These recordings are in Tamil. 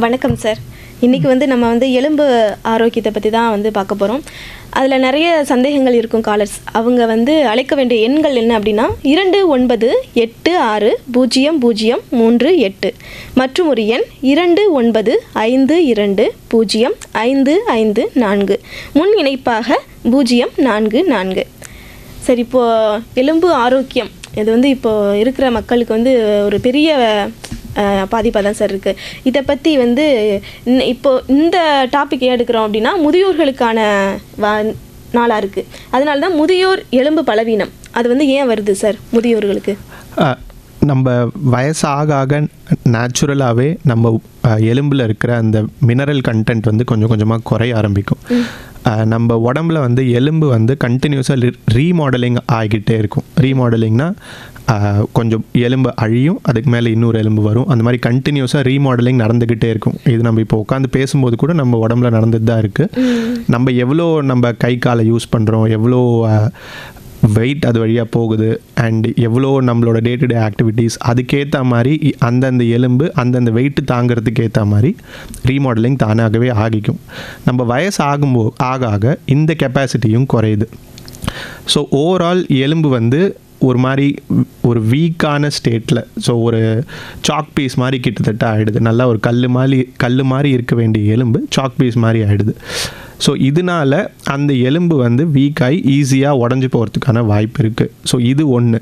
வணக்கம் சார். இன்றைக்கி நம்ம எலும்பு ஆரோக்கியத்தை பற்றி தான் பார்க்க போகிறோம். அதில் நிறைய சந்தேகங்கள் இருக்கும் காலர்ஸ். அவங்க அழைக்க வேண்டிய எண்கள் என்ன அப்படின்னா 29860038 மற்றும் ஒரு எண் 2952055554 முன் இணைப்பாக 044. சரி, இப்போது எலும்பு ஆரோக்கியம் இது இப்போது இருக்கிற மக்களுக்கு ஒரு பெரிய பாதிப்பாக தான் சார் இருக்குது. இதை பற்றி இப்போது இந்த டாபிக் எடுக்கிறோம் அப்படின்னா முதியோர்களுக்கான நாளாக இருக்குது. அதனால தான் முதியோர் எலும்பு பலவீனம் அது ஏன் வருது சார் முதியோர்களுக்கு? நம்ம வயசாக ஆக நேச்சுரலாகவே நம்ம எலும்பில் இருக்கிற அந்த மினரல் கண்டென்ட் கொஞ்சம் கொஞ்சமாக குறைய ஆரம்பிக்கும். நம்ம உடம்புல எலும்பு கண்டினியூஸாக ரீமாடலிங் ஆகிக்கிட்டே இருக்கும். ரீமாடலிங்னா கொஞ்சம் எலும்பு அழியும், அதுக்கு மேலே இன்னொரு எலும்பு வரும். அந்த மாதிரி கண்டினியூஸாக ரீமாடலிங் நடந்துக்கிட்டே இருக்கும். இது நம்ம இப்போ உட்காந்து பேசும்போது கூட நம்ம உடம்புல நடந்துட்டு தான் இருக்குது. நம்ம எவ்வளோ நம்ம கை காலை யூஸ் பண்ணுறோம், எவ்வளோ வெயிட் அது வழியாக போகுது, அண்ட் எவ்வளோ நம்மளோட டே டு டே ஆக்டிவிட்டீஸ் அதுக்கேற்ற மாதிரி அந்தந்த எலும்பு அந்தந்த வெயிட்டு தாங்கிறதுக்கு ஏற்ற மாதிரி ரீமாடலிங் தானாகவே ஆகிக்கும். நம்ம வயசு ஆக ஆக இந்த கெப்பாசிட்டியும் குறையுது. ஸோ ஓவரால் எலும்பு ஒரு மாதிரி ஒரு வீக்கான ஸ்டேட்டில், ஸோ ஒரு சாக் பீஸ் மாதிரி கிட்டத்தட்ட ஆகிடுது. நல்லா ஒரு கல் மாதிரி இருக்க வேண்டிய எலும்பு சாக் பீஸ் மாதிரி ஆகிடுது. ஸோ இதனால் அந்த எலும்பு வீக்காகி ஈஸியாக உடஞ்சி போகிறதுக்கான வாய்ப்பு இருக்குது. ஸோ இது ஒன்று.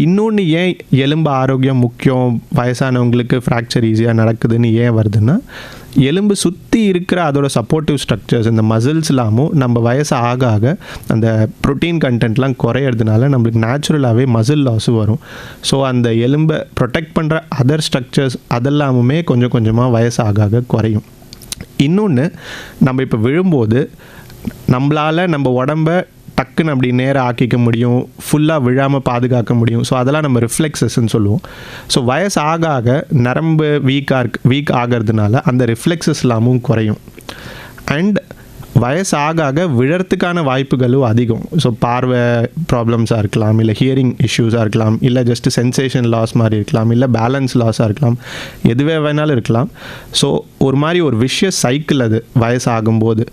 இன்னொன்று, ஏன் எலும்பு ஆரோக்கியம் முக்கியம், வயசானவங்களுக்கு ஃப்ராக்சர் ஈஸியாக நடக்குதுன்னு ஏன் வருதுன்னா, எலும்பு சுற்றி இருக்கிற அதோட சப்போர்ட்டிவ் ஸ்ட்ரக்சர்ஸ் இந்த மசில்ஸ்லாமும் நம்ம வயசு ஆக ஆக அந்த ப்ரோட்டீன் கண்டென்ட்லாம் குறையிறதுனால நம்மளுக்கு நேச்சுரலாகவே மசில் லாஸும் வரும். ஸோ அந்த எலும்பை ப்ரொடெக்ட் பண்ணுற அதர் ஸ்ட்ரக்சர்ஸ் அதெல்லாமுமே கொஞ்சம் கொஞ்சமாக வயசு ஆக ஆக குறையும். இன்னொன்று, நம்ம இப்போ விழும்போது நம்மளால் நம்ம உடம்பை டக்குன்னு அப்படி நேராக ஆக்கிக்க முடியும், ஃபுல்லாக விழாமல் பாதுகாக்க முடியும். ஸோ அதெல்லாம் நம்ம ரிஃப்ளெக்ஸஸ்ன்னு சொல்லுவோம். ஸோ வயசு ஆக ஆக நரம்பு வீக் ஆகிறதுனால அந்த ரிஃப்ளெக்ஸஸ்லாமும் குறையும். அண்ட் வயசு ஆக ஆக விழறதுக்கான வாய்ப்புகளும் அதிகம். ஸோ பார்வை ப்ராப்ளம்ஸாக இருக்கலாம், இல்லை ஹியரிங் இஷ்யூஸாக இருக்கலாம், இல்லை ஜஸ்ட் சென்சேஷன் லாஸ் மாதிரி இருக்கலாம், இல்லை பேலன்ஸ் லாஸாக இருக்கலாம், எதுவே வேணாலும் இருக்கலாம். ஸோ ஒரு மாதிரி ஒரு விஷயஸ் சைக்கிள் அது. வயசு ஆகும்போது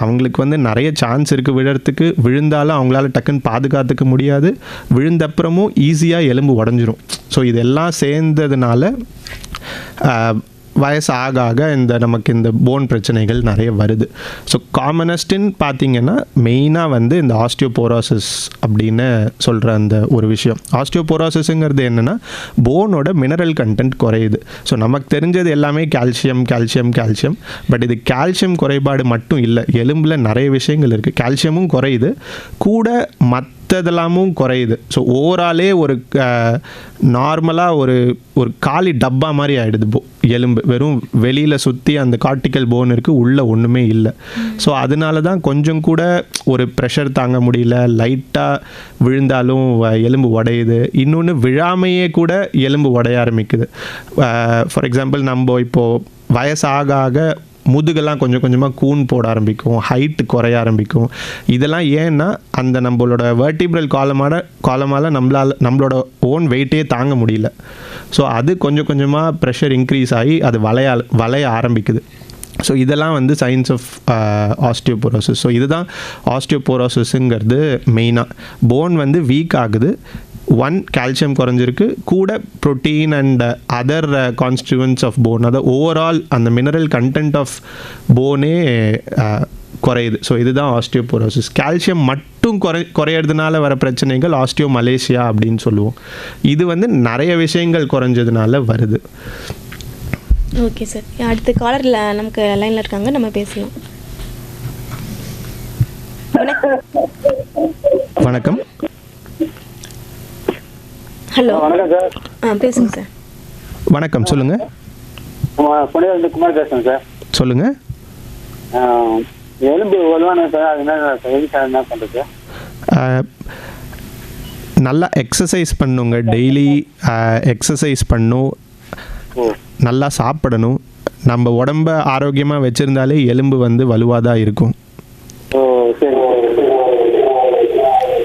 அவங்களுக்கு நிறைய சான்ஸ் இருக்குது விழறதுக்கு. விழுந்தாலும் அவங்களால டக்குன்னு பாதுகாத்துக்க முடியாது. விழுந்தப்புறமும் ஈஸியாக எலும்பு உடஞ்சிரும். ஸோ இதெல்லாம் சேர்ந்ததுனால வயசு ஆக ஆக நமக்கு இந்த போன் பிரச்சனைகள் நிறைய வருது. ஸோ காமனஸ்ட்டுன்னு பார்த்தீங்கன்னா மெயினாக இந்த ஆஸ்டியோபோரோசிஸ் அப்படின்னு சொல்கிற அந்த ஒரு விஷயம். ஆஸ்டியோபோரோசிஸுங்கிறது என்னென்னா போனோட மினரல் கண்டென்ட் குறையுது. ஸோ நமக்கு தெரிஞ்சது எல்லாமே கால்சியம். பட் இது கால்சியம் குறைபாடு மட்டும் இல்லை, எலும்பில் நிறைய விஷயங்கள் இருக்குது. கால்சியமும் குறையுது, கூட மற்றதெல்லாமும் குறையுது. ஸோ ஓவராலே ஒரு நார்மலாக ஒரு காலி டப்பா மாதிரி ஆகிடுது எலும்பு. வெறும் வெளியில் சுற்றி அந்த கார்டிக்கல் போன் இருக்குது, உள்ளே ஒன்றுமே இல்லை. ஸோ அதனால தான் கொஞ்சம் கூட ஒரு ப்ரெஷர் தாங்க முடியல, லைட்டாக விழுந்தாலும் எலும்பு உடையுது. இன்னொன்று, விழாமையே கூட எலும்பு உடைய ஆரம்பிக்குது. ஃபார் எக்ஸாம்பிள், நம்ம இப்போது வயசு ஆக ஆக முதுகெல்லாம் கொஞ்சம் கொஞ்சமாக கூன் போட ஆரம்பிக்கும், ஹைட்டு குறைய ஆரம்பிக்கும். இதெல்லாம் ஏன்னா அந்த நம்மளோட வெர்டிப்ரல் காலமால் நம்மளோட ஓன் வெயிட்டே தாங்க முடியல. ஸோ அது கொஞ்சம் கொஞ்சமாக ப்ரெஷர் இன்க்ரீஸ் ஆகி அது வளைய ஆரம்பிக்குது. ஸோ இதெல்லாம் சைன்ஸ் ஆஃப் ஆஸ்டியோபோரோசிஸ். ஸோ இதுதான் ஆஸ்டியோபோரோசிஸுங்கிறது. மெயினாக போன் வீக் ஆகுது. கால்சியம் குறைஞ்சிருக்கு, கூட protein and other constituents of bone, அதாவது ஓவரால் அந்த மினரல் கண்டென்ட் ஆஃப் போனே குறையுது. ஸோ இதுதான் ஆஸ்டியோபோரோசிஸ். கால்சியம் மட்டும் குறையிறதுனால வர பிரச்சனைகள் ஆஸ்டியோமலேசியா அப்படின்னு சொல்லுவோம். இது நிறைய விஷயங்கள் குறைஞ்சதுனால வருது. ஓகே சார், அடுத்த காலரில் நமக்கு லைனில் இருக்காங்க, நம்ம பேசலாம். வணக்கம். ஹலோ, வணக்கம் சார். பேசுங்க சார். வணக்கம், சொல்லுங்கள். புனிதர் குமார் பேசுகிறேன் சார். சொல்லுங்கள். எலும்பு வலுவான சார், அது என்ன பண்ணுறது சார்? நல்லா எக்ஸசைஸ் பண்ணுங்க. டெய்லி எக்ஸசைஸ் பண்ணும், நல்லா சாப்பிடணும். நம்ம உடம்ப ஆரோக்கியமாக வச்சுருந்தாலே எலும்பு வலுவாக தான் இருக்கும்.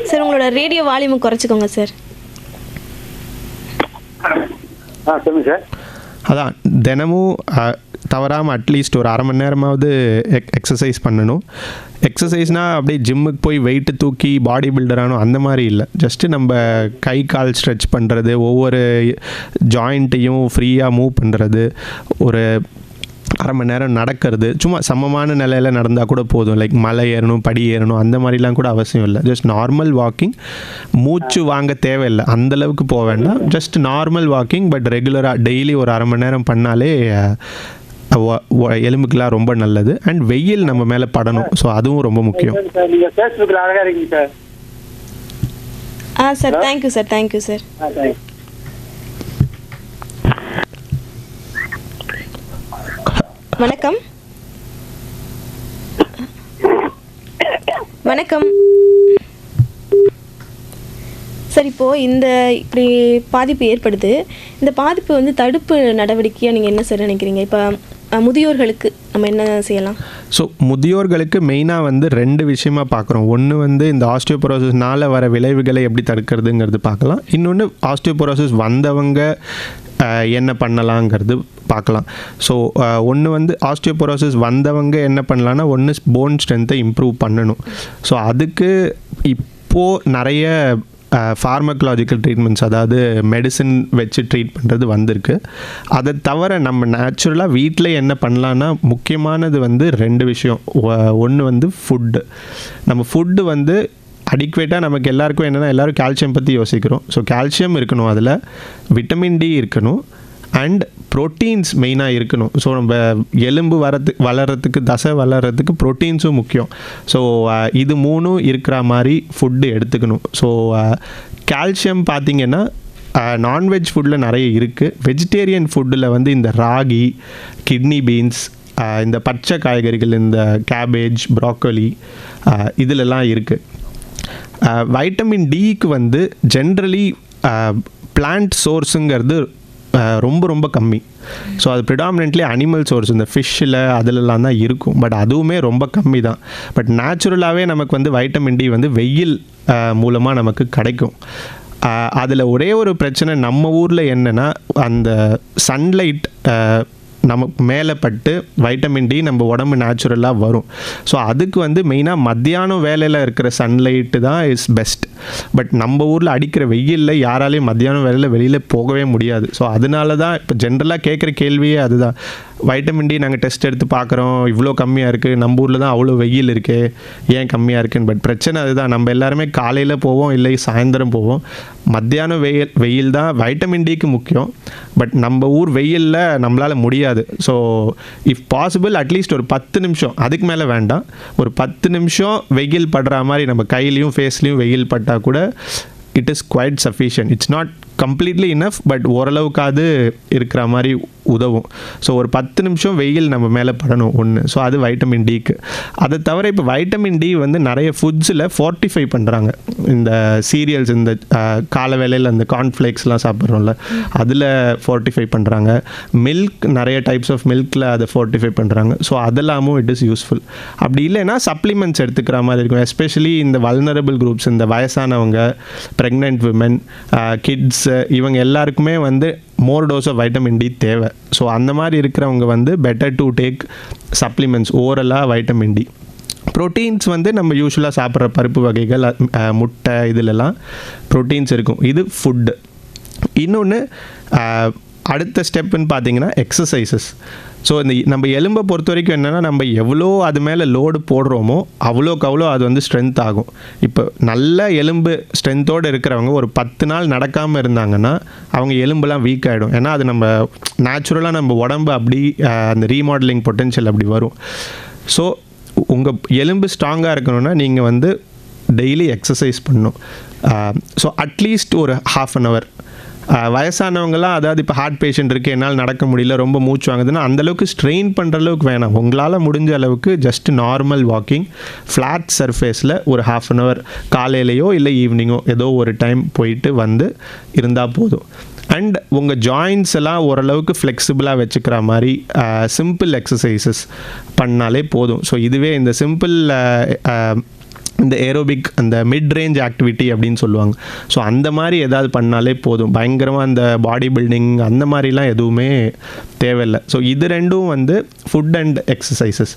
சார், உங்களோட ரேடியோ வால்யூம் குறைச்சிக்கோங்க சார். சொல்லுங்கள் சார். அதான் தினமும் தவறாமல் அட்லீஸ்ட் ஒரு அரை மணி நேரமாவது எக்ஸசைஸ் பண்ணணும். எக்ஸசைஸ்னால் அப்படியே ஜிம்முக்கு போய் வெயிட்டு தூக்கி பாடி பில்டரானோ அந்த மாதிரி இல்லை. ஜஸ்ட்டு நம்ம கை கால் ஸ்ட்ரெச் பண்ணுறது, ஒவ்வொரு ஜாயிண்ட்டையும் ஃப்ரீயாக மூவ் பண்ணுறது, ஒரு அரை மணி நேரம் நடக்கிறது, சும்மா சமமான நிலையில் நடந்தால் கூட போதும். லைக் மலை ஏறணும், படி ஏறணும் அந்த மாதிரிலாம் கூட அவசியம் இல்லை. ஜஸ்ட் நார்மல் வாக்கிங், மூச்சு வாங்க தேவையில்லை, அந்தளவுக்கு போக வேண்டாம். ஜஸ்ட் நார்மல் வாக்கிங், பட் ரெகுலராக டெய்லி ஒரு அரை மணி நேரம் பண்ணாலே எலும்புக்கெலாம் ரொம்ப நல்லது. அண்ட் வெயில் நம்ம மேலே படணும், ஸோ அதுவும் ரொம்ப முக்கியம். நீங்கள் ஃபேஸ்புக்கில் அழகாக இருக்கீங்க sir. Sir thank you sir, thank you sir. வணக்கம். வணக்கம் சார். இப்போது இந்த இப்படி பாதிப்பு ஏற்படுது, இந்த பாதிப்பு வந்து தடுப்பு நடவடிக்கையாக நீங்கள் என்ன சார் நினைக்கிறீங்க? இப்போ முதியோர்களுக்கு நம்ம என்ன செய்யலாம்? ஸோ முதியோர்களுக்கு மெயினாக வந்து 2 விஷயமா பார்க்குறோம். ஒன்று வந்து இந்த ஆஸ்டியோபோரோசிஸ்னால் வர விளைவுகளை எப்படி தடுக்கிறதுங்கிறது பார்க்கலாம். இன்னொன்று ஆஸ்டியோபோரோசிஸ் வந்தவங்க என்ன பண்ணலாங்கிறது பார்க்கலாம். ஸோ ஒன்று வந்து ஆஸ்டியோபோரோசிஸ் வந்தவங்க என்ன பண்ணலான்னா, ஒன்று போன் ஸ்ட்ரென்த்தை இம்ப்ரூவ் பண்ணணும். ஸோ அதுக்கு இப்போது நிறைய ஃபார்மக்கலாஜிக்கல் ட்ரீட்மெண்ட்ஸ், அதாவது மெடிசின் வச்சு ட்ரீட் பண்ணுறது வந்திருக்கு. அதை தவிர நம்ம நேச்சுரலாக வீட்டில் என்ன பண்ணலான்னா, முக்கியமானது வந்து 2 விஷயம். ஒன்று வந்து ஃபுட்டு. நம்ம ஃபுட்டு வந்து அடிக்குவேட்டாக நமக்கு எல்லாருக்கும் என்னென்னா, எல்லோரும் கால்சியம் பற்றி யோசிக்கிறோம். ஸோ கால்சியம் இருக்கணும், அதில் விட்டமின் டி இருக்கணும், அண்ட் ப்ரோட்டீன்ஸ் மெயினாக இருக்கணும். ஸோ நம்ம எலும்பு வளர்கிறதுக்கு, தசை வளர்கிறதுக்கு ப்ரோட்டீன்ஸும் முக்கியம். ஸோ இது 3 இருக்கிற மாதிரி ஃபுட்டு எடுத்துக்கணும். ஸோ கால்சியம் பார்த்திங்கன்னா நான்வெஜ் ஃபுட்டில் நிறைய இருக்குது. வெஜிடேரியன் ஃபுட்டில் வந்து இந்த ராகி, கிட்னி பீன்ஸ், இந்த பச்சை காய்கறிகள், இந்த கேபேஜ், ப்ராக்கோலி, இதிலெல்லாம் இருக்குது. வைட்டமின் டிக்கு வந்து ஜென்ரலி பிளான்ட் சோர்ஸுங்கிறது ரொம்ப ரொம்ப கம்மி. ஸோ அது ப்ரிடாமினென்ட்லி அனிமல் சோர்ஸ், இந்த ஃபிஷ்ஷில் அதிலெல்லாம் தான் இருக்கும். பட் அதுவுமே ரொம்ப கம்மி தான். பட் நேச்சுரலாகவே நமக்கு வந்து வைட்டமின் டி வந்து வெயில் மூலமாக நமக்கு கிடைக்கும். அதில் ஒரே ஒரு பிரச்சனை நம்ம ஊரில் என்னென்னா, அந்த சன்லைட் நமக்கு மேலே பட்டு வைட்டமின் டி நம்ம உடம்பு நேச்சுரலாக வரும். ஸோ அதுக்கு வந்து மெயினாக மத்தியானம் வேலையில் இருக்கிற சன்லைட்டு தான் இஸ் பெஸ்ட். பட் நம்ம ஊரில் அடிக்கிற வெயிலில் யாராலையும் மத்தியானம் வேலையில் வெளியில் போகவே முடியாது. ஸோ அதனால தான் இப்போ ஜென்ரலாக கேட்குற கேள்வியே அதுதான். வைட்டமின் டி நாங்கள் டெஸ்ட் எடுத்து பார்க்குறோம், இவ்வளோ கம்மியாக இருக்குது, நம்ம ஊரில் தான் அவ்வளோ வெயில் இருக்குது, ஏன் கம்மியாக இருக்குன்னு. பட் பிரச்சனை அதுதான், நம்ம எல்லாருமே காலையில் போவோம், இல்லை சாயந்தரம் போவோம். மத்தியானம் வெயில் தான் வைட்டமின் டிக்கு முக்கியம். பட் நம்ம ஊர் வெயிலில் நம்மளால் முடியாது. ஸோ இஃப் பாசிபிள் அட்லீஸ்ட் ஒரு 10 நிமிஷம், அதுக்கு மேலே வேண்டாம், ஒரு 10 நிமிஷம் வெயில் படுற மாதிரி நம்ம கையிலையும் ஃபேஸ்லேயும் வெயில் பட்டால் கூட it is quite sufficient. It's not completely enough, but ஓரளவுக்காவது இருக்கிற மாதிரி உதவும். ஸோ ஒரு 10 நிமிஷம் வெயில் நம்ம மேலே படணும் ஒன்று. ஸோ அது வைட்டமின் டிக்கு. அதை தவிர இப்போ வைட்டமின் டி வந்து நிறைய ஃபுட்ஸில் ஃபோர்ட்டிஃபை பண்ணுறாங்க. இந்த சீரியல்ஸ், இந்த கால வேளையில் அந்த கார்ன்ஃப்ளேக்ஸ்லாம் சாப்பிட்றோம்ல, அதில் ஃபோர்ட்டிஃபை பண்ணுறாங்க. மில்க், நிறைய டைப்ஸ் ஆஃப் மில்கில் அதை ஃபோர்ட்டிஃபை பண்ணுறாங்க. ஸோ அதெல்லாமும் இட் இஸ் யூஸ்ஃபுல். அப்படி இல்லைன்னா சப்ளிமெண்ட்ஸ் எடுத்துக்கிற மாதிரி இருக்கும். எஸ்பெஷலி இந்த வல்னரபிள் குரூப்ஸ், இந்த வயசானவங்க, ப்ரெக்னென்ட் விமன், கிட்ஸ், இவங்க எல்லாருக்குமே வந்து more dose of vitamin D தேவை. ஸோ அந்த மாதிரி இருக்கிறவங்க வந்து பெட்டர் டு டேக் சப்ளிமெண்ட்ஸ் ஓரலாக வைட்டமின் டி. ப்ரோட்டீன்ஸ் வந்து நம்ம யூஸ்வலாக சாப்பிட்ற பருப்பு வகைகள், முட்டை, இதிலெல்லாம் ப்ரோட்டீன்ஸ் இருக்கும். இது ஃபுட்டு. இன்னொன்று அடுத்த ஸ்டெப்புன்னு பார்த்தீங்கன்னா எக்ஸசைசஸ். ஸோ இந்த நம்ம எலும்பை பொறுத்த வரைக்கும் என்னென்னா, நம்ம எவ்வளோ அது மேலே லோடு போடுறோமோ அவ்வளோக்கு அவ்வளோ அது வந்து ஸ்ட்ரென்த் ஆகும். இப்போ நல்ல எலும்பு ஸ்ட்ரென்த்தோடு இருக்கிறவங்க ஒரு 10 நாள் நடக்காமல் இருந்தாங்கன்னா அவங்க எலும்புலாம் வீக் ஆகிடும். ஏன்னா அது நம்ம நேச்சுரலாக நம்ம உடம்பு அப்படி அந்த ரீமாடலிங் பொட்டென்ஷியல் அப்படி வரும். ஸோ உங்கள் எலும்பு ஸ்ட்ராங்காக இருக்கணும்னா நீங்கள் வந்து டெய்லி எக்ஸசைஸ் பண்ணணும். ஸோ அட்லீஸ்ட் ஒரு ½ அன் ஹவர். வயசானவங்களாம், அதாவது இப்போ ஹார்ட் பேஷண்ட் இருக்குது, என்னால் நடக்க முடியல, ரொம்ப மூச்சு வாங்குதுன்னா அந்தளவுக்கு ஸ்ட்ரெயின் பண்ணுற அளவுக்கு வேணாம். உங்களால் முடிஞ்ச அளவுக்கு ஜஸ்ட் நார்மல் வாக்கிங், ஃப்ளாட் சர்ஃபேஸில் ஒரு ½ அன் ஹவர் காலையிலையோ இல்லை ஈவினிங்கோ ஏதோ ஒரு டைம் போயிட்டு வந்து இருந்தால் போதும். அண்ட் உங்கள் ஜாயின்ஸ் எல்லாம் ஓரளவுக்கு ஃப்ளெக்சிபிளாக வச்சுக்கிற மாதிரி சிம்பிள் எக்ஸசைசஸ் பண்ணாலே போதும். ஸோ இதுவே இந்த சிம்பிள் இந்த ஏரோபிக் அந்த மிட் ரேஞ்ச் ஆக்டிவிட்டி அப்படின்னு சொல்லுவாங்க. ஸோ அந்த மாதிரி ஏதாவது பண்ணாலே போதும். பயங்கரமாக அந்த பாடி பில்டிங் அந்த மாதிரிலாம் எதுவுமே தேவையில்லை. ஸோ இது ரெண்டும் வந்து ஃபுட் அண்ட் எக்ஸசைசஸ்.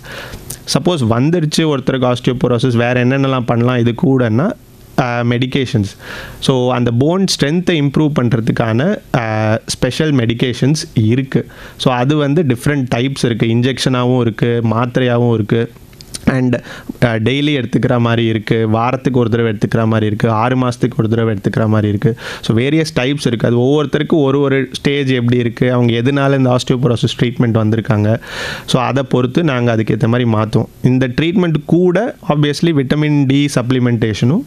சப்போஸ் வந்துருச்சு ஒருத்தருக்கு ஆஸ்டியோபோரோசிஸ், வேறு என்னென்னலாம் பண்ணலாம் இது கூடன்னா மெடிகேஷன்ஸ். ஸோ அந்த போன் ஸ்ட்ரென்த்தை இம்ப்ரூவ் பண்ணுறதுக்கான ஸ்பெஷல் மெடிகேஷன்ஸ் இருக்குது. ஸோ அது வந்து டிஃப்ரெண்ட் டைப்ஸ் இருக்குது. இன்ஜெக்ஷனாகவும் இருக்குது, மாத்திரையாகவும் இருக்குது, அண்ட் டெய்லி எடுத்துக்கிற மாதிரி இருக்குது, வாரத்துக்கு ஒரு தடவை எடுத்துக்கிற மாதிரி இருக்குது, 6 மாதத்துக்கு ஒரு தடவை எடுத்துக்கிற மாதிரி இருக்குது. ஸோ வேரியஸ் டைப்ஸ் இருக்குது. அது ஒவ்வொருத்தருக்கும் ஒரு ஸ்டேஜ் எப்படி இருக்குது, அவங்க எதனால இந்த ஆஸ்டியோபோரோசிஸ் ட்ரீட்மெண்ட் வந்திருக்காங்க, ஸோ அதை பொறுத்து நாங்கள் அதுக்கேற்ற மாதிரி மாற்றுவோம். இந்த ட்ரீட்மெண்ட் கூட ஆப்வியஸ்லி விட்டமின் டி சப்ளிமெண்டேஷனும்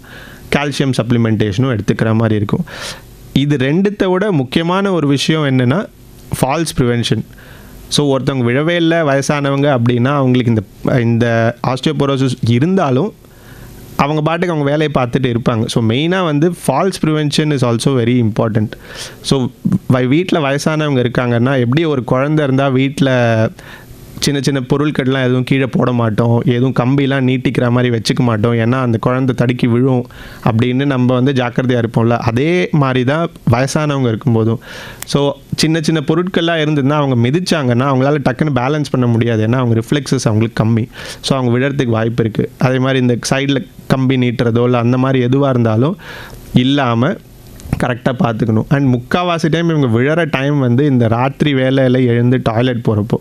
கால்சியம் சப்ளிமெண்டேஷனும் எடுத்துக்கிற மாதிரி இருக்கும். இது ரெண்டுத்தை விட முக்கியமான ஒரு விஷயம் என்னென்னா ஃபால்ஸ் ப்ரிவென்ஷன். ஸோ ஒருத்தவங்க விழவே இல்லை வயசானவங்க அப்படின்னா அவங்களுக்கு இந்த ஆஸ்டியோபோரோசிஸ் இருந்தாலும் அவங்க பாட்டுக்கு அவங்க வேலையை பார்த்துட்டு இருப்பாங்க. ஸோ மெயினாக வந்து falls prevention is also very important. So வீட்டில் வயசானவங்க இருக்காங்கன்னா, எப்படி ஒரு குழந்தை இருந்தால் வீட்டில் சின்ன சின்ன பொருட்கள்லாம் எதுவும் கீழே போட மாட்டோம், எதுவும் கம்பிலாம் நீட்டிக்கிற மாதிரி வச்சுக்க மாட்டோம், ஏன்னா அந்த குழந்தை தடுக்கி விழும் அப்படின்னு நம்ம வந்து ஜாக்கிரதையாக இருப்போம்ல. அதே மாதிரி தான் வயசானவங்க இருக்கும்போதும். ஸோ சின்ன சின்ன பொருட்கள்லாம் இருந்ததுன்னா அவங்க மிதிச்சாங்கன்னா அவங்களால டக்குன்னு பேலன்ஸ் பண்ண முடியாது, ஏன்னா அவங்க ரிஃப்ளெக்ஸஸ் அவங்களுக்கு கம்மி. ஸோ அவங்க விழறதுக்கு வாய்ப்பு இருக்குது. அதே மாதிரி இந்த சைடில் கம்பி நீட்டுறதோ இல்லை அந்த மாதிரி எதுவாக இருந்தாலும் இல்லாமல் கரெக்டாக பார்த்துக்கணும். அண்ட் முக்கால்வாசி டைம் இவங்க விழற டைம் வந்து இந்த ராத்திரி வேலையில் எழுந்து டாய்லெட் போகிறப்போ.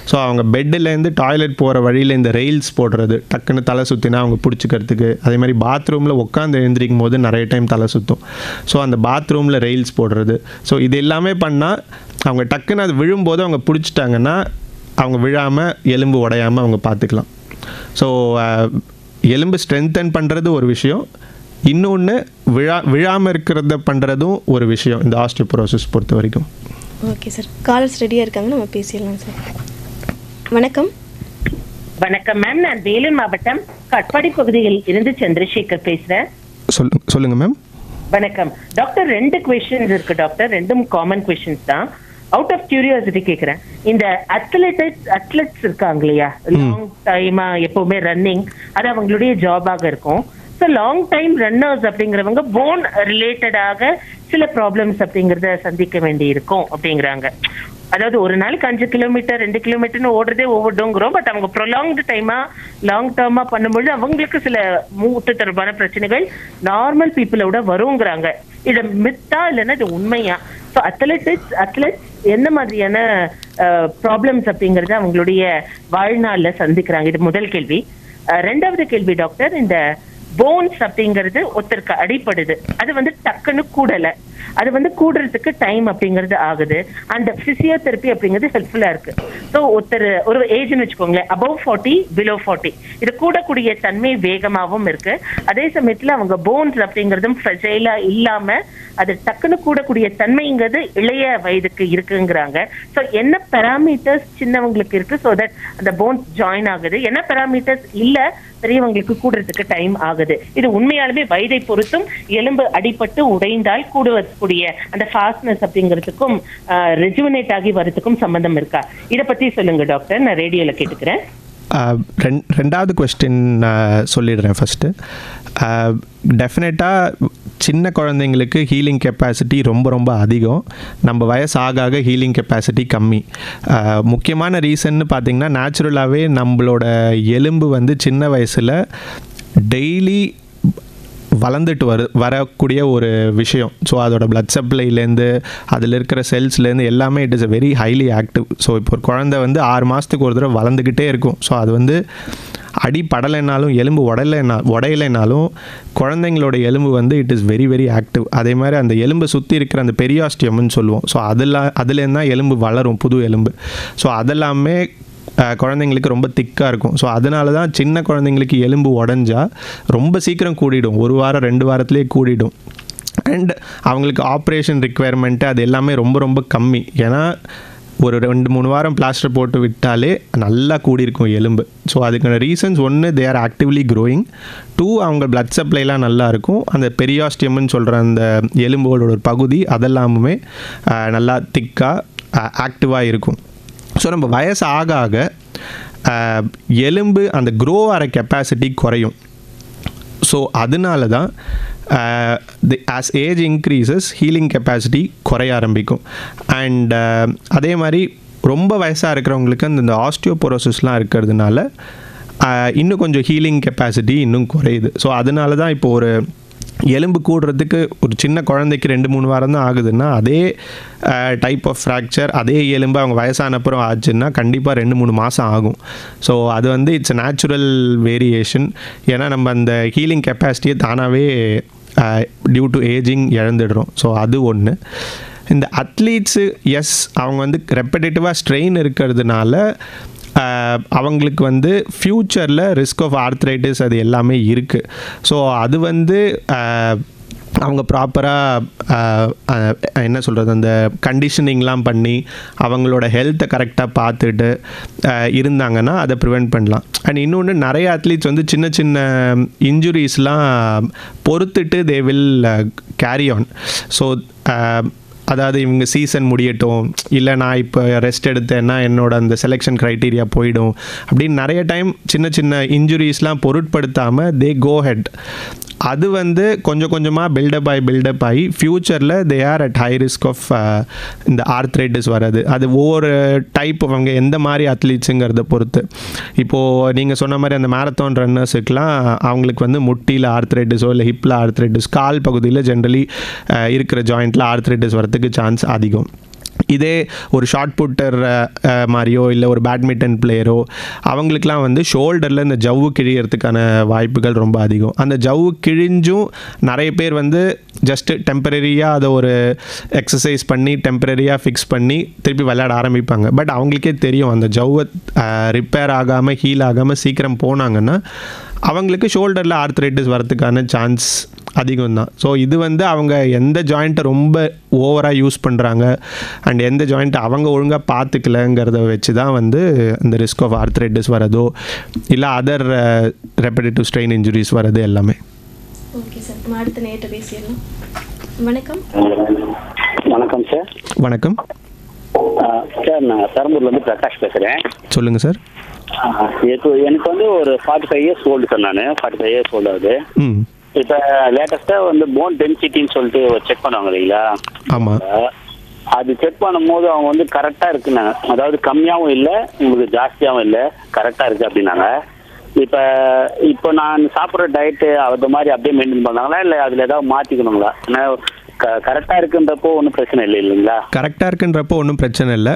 ஸோ அவங்க பெட்டிலேருந்து டாய்லெட் போகிற வழியில் இந்த ரெயில்ஸ் போடுறது, டக்குன்னு தலை சுற்றினா அவங்க பிடிச்சிக்கிறதுக்கு. அதே மாதிரி பாத்ரூமில் உட்காந்து எழுந்திரிக்கும் போது நிறைய டைம் தலை சுற்றும். ஸோ அந்த பாத்ரூமில் ரெயில்ஸ் போடுறது. ஸோ இது எல்லாமே பண்ணால் அவங்க டக்குன்னு அது விழும்போது அவங்க பிடிச்சிட்டாங்கன்னா அவங்க விழாமல் எலும்பு உடையாமல் அவங்க பார்த்துக்கலாம். ஸோ எலும்பு ஸ்ட்ரென்தன் பண்ணுறது ஒரு விஷயம், இன்னொன்று விழாமல் இருக்கிறத பண்ணுறதும் ஒரு விஷயம் இந்த ஆஸ்டியோபோரோசிஸ் பொறுத்த வரைக்கும். ஓகே சார், காலர்ஸ் ரெடியாக இருக்காங்க, நம்ம பேசிடலாம் சார். வணக்கம். வணக்கம் மேம், நான் வேலூர் மாவட்டம் கட்பாடி பகுதியில் இருந்து சந்திரசேகர் பேசுறேன். சொல்லுங்க மேம். வணக்கம் டாக்டர். 2 questions இருக்கு டாக்டர், 2 காமன் questions தான். அவுட் ஆஃப் கியூரியாசிட்டி கேட்குறேன். இந்த அத்லெட்ஸ் இருக்காங்க இல்லையா, லாங் டைமா எப்பவுமே ரன்னிங், அது அவங்களுடைய ஜாபாக இருக்கும். ஸோ லாங் டைம் ரன்னர்ஸ் அப்படிங்கிறவங்க போன் ரிலேட்டடாக சில ப்ராப்ளம்ஸ் அப்படிங்கிறத சந்திக்க வேண்டி இருக்கும் அப்படிங்கிறாங்க. அதாவது ஒரு நாளைக்கு 5 கிலோமீட்டர் 2 கிலோமீட்டர்னு ஓடுறதே ஓவர்டோங்கிறோம். பட் அவங்க ப்ரொலாங்டு டைமா லாங் டேர்மா பண்ணும்பொழுது அவங்களுக்கு சில மூட்டு தொடர்பான பிரச்சனைகள் நார்மல் பீப்புளோட வருங்கிறாங்க. இது மித்தா இல்லைன்னா இது உண்மையா? ஸோ அத்லெட்ஸ் என்ன மாதிரியான ப்ராப்ளம்ஸ் அப்படிங்கறத அவங்களுடைய வாழ்நாள்ல சந்திக்கிறாங்க? இது முதல் கேள்வி. 2வது கேள்வி டாக்டர், இந்த போன்ஸ் அப்படிங்கிறது ஒருத்தருக்கு அடிப்படுது, அது வந்து டக்குன்னு கூடல, அது வந்து கூடுறதுக்கு டைம் அப்படிங்கிறது ஆகுது. அந்த பிசியோதெரப்பி அப்படிங்கிறது ஹெல்ப்ஃபுல்லா இருக்கு. ஸோ ஒரு ஏஜ்னு வச்சுக்கோங்களேன், above 40 below 40, இது கூடக்கூடிய தன்மை வேகமாகவும் இருக்கு. அதே சமயத்துல அவங்க போன்ஸ் அப்படிங்கிறதும் ஃப்ரெஜைலா இல்லாம அது டக்குன்னு கூடக்கூடிய தன்மைங்கிறது இளைய வயதுக்கு இருக்குங்கிறாங்க. ஸோ என்ன பெராமீட்டர்ஸ் சின்னவங்களுக்கு இருக்கு ஸோ தட் அந்த போன்ஸ் ஜாயின் ஆகுது, என்ன பெராமீட்டர்ஸ் இல்ல பெரியவங்களுக்கு கூடுறதுக்கு டைம் ஆகுது? இது உண்மையாலுமே வயதை பொறுத்தும் எலும்பு அடிபட்டு உடைந்தால் கூடுவதற்குரிய அந்த ஃபாஸ்ட்னஸ் அப்படிங்கிறதுக்கும் ரெஜுவனேட் ஆகி வரதுக்கும் சம்பந்தம் இருக்கா? இதை பத்தி சொல்லுங்க டாக்டர், நான் ரேடியோல கேட்டுக்கிறேன். 2வது கொஸ்டின் சொல்லிடுறேன் ஃபஸ்ட்டு. டெஃபினட்டாக சின்ன குழந்தைங்களுக்கு ஹீலிங் கெப்பாசிட்டி ரொம்ப ரொம்ப அதிகம், நம்ம வயசு ஆக ஹீலிங் கெப்பாசிட்டி கம்மி. முக்கியமான ரீசன்னு பார்த்திங்கன்னா நேச்சுரலாகவே நம்மளோட எலும்பு வந்து சின்ன வயசில் டெய்லி வளர்ந்துட்டு வரக்கூடிய ஒரு விஷயம். ஸோ அதோட பிளட் சப்ளைலேருந்து அதில் இருக்கிற செல்ஸ்லேருந்து எல்லாமே it is a very highly active. So இப்போ ஒரு குழந்தை வந்து 6 மாதத்துக்கு ஒரு தடவை வளர்ந்துக்கிட்டே இருக்கும். ஸோ அது வந்து அடி படலைனாலும் எலும்பு உடையலைனாலும் குழந்தைங்களோட எலும்பு வந்து it is very very active. அதே மாதிரி அந்த எலும்பு சுற்றி இருக்கிற அந்த பெரியாஸ்டியம்னு சொல்லுவோம். ஸோ அதுலேருந்து தான் எலும்பு வளரும், புது எலும்பு. ஸோ அதெல்லாமே குழந்தைங்களுக்கு ரொம்ப திக்காக இருக்கும். ஸோ அதனால தான் சின்ன குழந்தைங்களுக்கு எலும்பு உடஞ்சா ரொம்ப சீக்கிரம் கூடிடும், 1 வாரம் 2 வாரத்துலேயே கூடிடும். அண்ட் அவங்களுக்கு ஆப்ரேஷன் ரிக்குவயர்மெண்ட்டு அது எல்லாமே ரொம்ப ரொம்ப கம்மி. ஏன்னா ஒரு 2-3 வாரம் பிளாஸ்டர் போட்டு விட்டாலே நல்லா கூடியிருக்கும் எலும்பு. ஸோ அதுக்கான reasons 1 they are actively growing, 2 அவங்க பிளட் சப்ளைலாம் நல்லா இருக்கும், அந்த பெரியாஸ்டியம்னு சொல்கிற அந்த எலும்போட ஒரு பகுதி அதெல்லாமுமே நல்லா திக்காக ஆக்டிவாக இருக்கும். ஸோ நம்ம வயசு ஆக எலும்பு அந்த க்ரோ ஆகிற கெப்பாசிட்டி குறையும். ஸோ அதனால தான் as age increases healing capacity குறைய ஆரம்பிக்கும். அண்ட் அதே மாதிரி ரொம்ப வயசாக இருக்கிறவங்களுக்கு அந்த ஆஸ்டியோபோரோசிஸ்லாம் இருக்கிறதுனால இன்னும் கொஞ்சம் ஹீலிங் கெப்பாசிட்டி இன்னும் குறையுது. ஸோ அதனால தான் இப்போ ஒரு எலும்பு கூடுறதுக்கு ஒரு சின்ன குழந்தைக்கு 2-3 வாரம் தான் ஆகுதுன்னா, அதே டைப் ஆஃப் ஃப்ராக்சர் அதே எலும்பு அவங்க வயசானப்புறம் ஆச்சுன்னா கண்டிப்பாக 2-3 மாதம் ஆகும். ஸோ அது வந்து இட்ஸ் நேச்சுரல் வேரியேஷன். ஏன்னா நம்ம அந்த ஹீலிங் கெப்பாசிட்டியை தானாகவே டியூ டு ஏஜிங் இழந்துடுறோம். ஸோ அது ஒன்று. இந்த அத்லீட்ஸு அவங்க வந்து ரெப்படேட்டிவாக ஸ்ட்ரெயின் இருக்கிறதுனால அவங்களுக்கு வந்து ஃப்யூச்சரில் ரிஸ்க் ஆஃப் ஆர்த்ரைட்டிஸ் அது எல்லாமே இருக்குது. ஸோ அது வந்து அவங்க ப்ராப்பராக என்ன சொல்கிறது, அந்த கண்டிஷனிங்லாம் பண்ணி அவங்களோட ஹெல்த்தை கரெக்டாக பார்த்துட்டு இருந்தாங்கன்னா அதை ப்ரிவெண்ட் பண்ணலாம். அண்ட் இன்னொன்று, நிறைய அத்லீட்ஸ் வந்து சின்ன சின்ன இன்ஜுரிஸ்லாம் பொறுத்துட்டு they will carry on. So அதாவது இவங்க சீசன் முடியட்டும், இல்லை நான் இப்போ ரெஸ்ட் எடுத்தேன்னா என்னோட அந்த செலெக்ஷன் க்ரைட்டீரியா போயிடும் அப்படின்னு நிறைய டைம் சின்ன சின்ன இன்ஜுரிஸ்லாம் பொருட்படுத்தாமல் தே கோ ஹெட். அது வந்து கொஞ்சம் கொஞ்சமாக பில்டப் ஆகி ஃப்யூச்சரில் they are at high risk of இந்த ஆர்த்ரைட்டிஸ் வர்றது. அது ஒவ்வொரு டைப் அவங்க எந்த மாதிரி அத்லீட்ஸுங்கிறத பொறுத்து. இப்போது நீங்கள் சொன்ன மாதிரி அந்த மேரத்தான் ரன்னர்ஸுக்கெலாம் அவங்களுக்கு வந்து முட்டியில் ஆர்த்ரைட்டிஸோ இல்லை ஹிப்பில் ஆர்த்ரைட்டிஸ், கால் பகுதியில் ஜென்ரலி இருக்கிற ஜாயிண்ட்டில் ஆர்த்ரைட்டிஸ் வரதுக்கு சான்ஸ் அதிகம். இதே ஒரு ஷார்ட் புட்டர் மாதிரியோ இல்லை ஒரு பேட்மிண்டன் பிளேயரோ அவங்களுக்குலாம் வந்து ஷோல்டரில் இந்த ஜவ்வு கிழியறதுக்கான வாய்ப்புகள் ரொம்ப அதிகம். அந்த ஜவ்வு கிழிஞ்சும் நிறைய பேர் வந்து ஜஸ்ட்டு டெம்பரரியாக அதை ஒரு எக்ஸசைஸ் பண்ணி டெம்பரரியாக ஃபிக்ஸ் பண்ணி திருப்பி விளையாட ஆரம்பிப்பாங்க. பட் அவங்களுக்கே தெரியும் அந்த ஜவ்வை ரிப்பேர் ஆகாமல் ஹீல் ஆகாமல் சீக்கிரம் போனாங்கன்னா அவங்களுக்கு ஷோல்டரில் ஆர்த்ரைட்டிஸ் வரதுக்கான சான்ஸ் அதிகம் தான். ஸோ இது வந்து அவங்க எந்த ஜாயிண்ட்டை ரொம்ப ஓவராக யூஸ் பண்ணுறாங்க அண்ட் எந்த ஜாயிண்ட்டை அவங்க ஒழுங்காக பார்த்துக்கலங்கிறத வச்சு தான் வந்து இந்த ரிஸ்க் ஆஃப் ஆர்த்ரைட்டிஸ் வரதோ இல்லை அதர் ரெப்படேட்டிவ் ஸ்ட்ரெயின் இன்ஜுரிஸ் வரது எல்லாமே. ஓகே சார், நம்ம அடுத்த நேரத்தை பேசிடலாம். வணக்கம். வணக்கம் சார். வணக்கம் சார், நான் பெரம்பூர்லேருந்து பிரகாஷ் பேசுகிறேன். சொல்லுங்கள் சார். எனக்கு வந்து ஒரு 45 இயர்ஸ் ஓல்டு சார். நான் 45 இயர்ஸ் ஓல்டு ஆகுது. இப்போ லேட்டஸ்ட்டாக வந்து போன் டென்சிட்டின்னு சொல்லிட்டு செக் பண்ணுவாங்க இல்லைங்களா? ஆமாம். அது செக் பண்ணும்போது அவங்க வந்து கரெக்டாக இருக்குன்னாங்க. அதாவது கம்மியாகவும் இல்லை உங்களுக்கு ஜாஸ்தியாகவும் இல்லை, கரெக்டாக இருக்குது அப்படின்னாங்க. இப்போ நான் சாப்பிட்ற டயட்டு அது மாதிரி அப்படியே மெயின்டைன் பண்ணாங்களா இல்லை அதில் ஏதாவது மாற்றிக்கணுங்களா? ஏன்னா கரெக்டாக இருக்குன்றப்போ ஒன்றும் பிரச்சனை இல்லை இல்லைங்களா? கரெக்டாக இருக்குன்றப்போ ஒன்றும் பிரச்சனை இல்லை.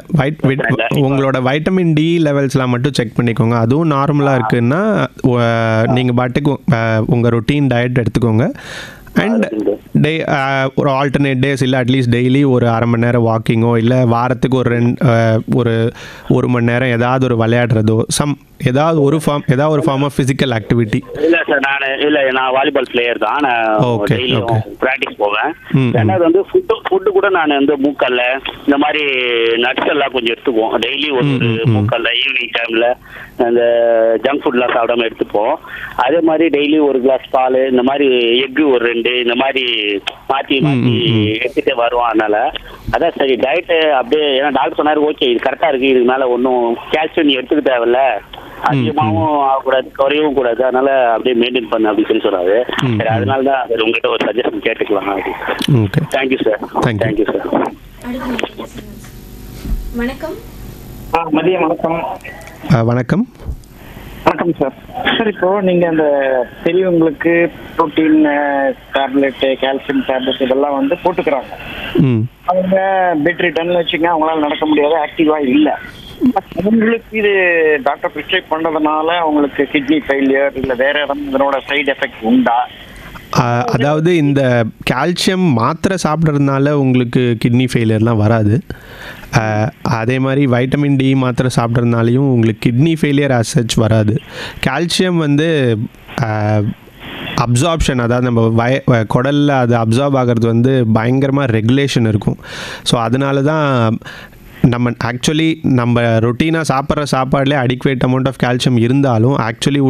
உங்களோட வைட்டமின் டி லெவல்ஸ்லாம் மட்டும் செக் பண்ணிக்கோங்க. அதுவும் நார்மலாக இருக்குன்னா நீங்கள் பாட்டுக்கு உங்கள் ரொட்டீன் டயட் எடுத்துக்கோங்க. அண்ட் ஒரு ஆல்டர்னேட் டேஸ் இல்லை அட்லீஸ்ட் டெய்லி ஒரு அரை மணி நேரம் வாக்கிங்கோ இல்லை வாரத்துக்கு ஒரு மணி நேரம் ஏதாவது ஒரு விளையாடுறதோ ஏதாவது ஒரு ஃபார்ம் ஆஃப் ஃபிசிக்கல் ஆக்டிவிட்டி. இல்லை சார், நான் வாலிபால் பிளேயர் தான். நான் டெய்லியும் ப்ராக்டிஸ் போவேன். ரெண்டாவது வந்து ஃபுட்டு கூட நான் வந்து மூக்கல்ல இந்த மாதிரி நட்ஸ் எல்லாம் கொஞ்சம் எடுத்துக்குவோம். டெய்லி ஒரு மூக்கல்ல ஈவினிங் டைமில் அந்த ஜங்க் ஃபுட்லாம் சாப்பிடாம எடுத்துப்போம். அதே மாதிரி டெய்லி ஒரு கிளாஸ் பால், இந்த மாதிரி எக்கு ஒரு 2, இந்த மாதிரி மாற்றி எடுத்துகிட்டே வருவோம். அதனால அதான் சரி டயட்டு அப்படியே, ஏன்னா டாக்டர் சொன்னார் ஓகே இது கரெக்டாக இருக்குது, இதுக்கு மேலே ஒன்றும் கால்சியம் நீ எடுத்துக்க தேவையில்ல, அதிகமாகவும் ஆகக்கூடாது குறையவும் கூடாது, அதனால அப்படியே மெயின்டைன் பண்ணு அப்படின்னு சொல்லி சொன்னாரு. சரி, அதனால தான் சரி உங்ககிட்ட ஒரு சஜஷன் கேட்டுக்கலாம். Okay, thank you sir. Thank you sir. வணக்கம். மதியம் வணக்கம். வணக்கம். வணக்கம் சார். சார், இப்போ நீங்க அந்த பெரியவங்களுக்கு புரோட்டீன் டேப்லெட், கால்சியம் டேப்லெட் இதெல்லாம் வந்து போட்டுக்கிறாங்க. அவங்க பெட் ரிட்டர்ன் வச்சுங்க, அவங்களால நடக்க முடியாது, ஆக்டிவா இல்லை. அவங்களுக்கு இது டாக்டர் ப்ரிஸ்கிரைப் பண்றதுனால அவங்களுக்கு கிட்னி ஃபெயிலியர் இல்லை வேற ஏதாவது இதனோட சைடு எஃபெக்ட் உண்டா? அதாவது இந்த கால்சியம் மாத்திரை சாப்பிட்றதுனால உங்களுக்கு கிட்னி ஃபெயிலியர்லாம் வராது. அதே மாதிரி வைட்டமின் டி மாத்திரை சாப்பிட்றதுனாலையும் உங்களுக்கு கிட்னி ஃபெயிலியர் ஆஸ் சச் வராது. கால்சியம் வந்து அப்சார்ப்ஷன், அதாவது நம்ம குடலில் அது அப்சார்ப் ஆகிறது வந்து பயங்கரமாக ரெகுலேஷன் இருக்கும். ஸோ அதனால தான் நம்ம ரொட்டீனாக சாப்பிட்ற சாப்பாடுலேயே அடிக்குவேட் அமௌண்ட் ஆஃப் கால்சியம் இருந்தாலும் ஆக்சுவலி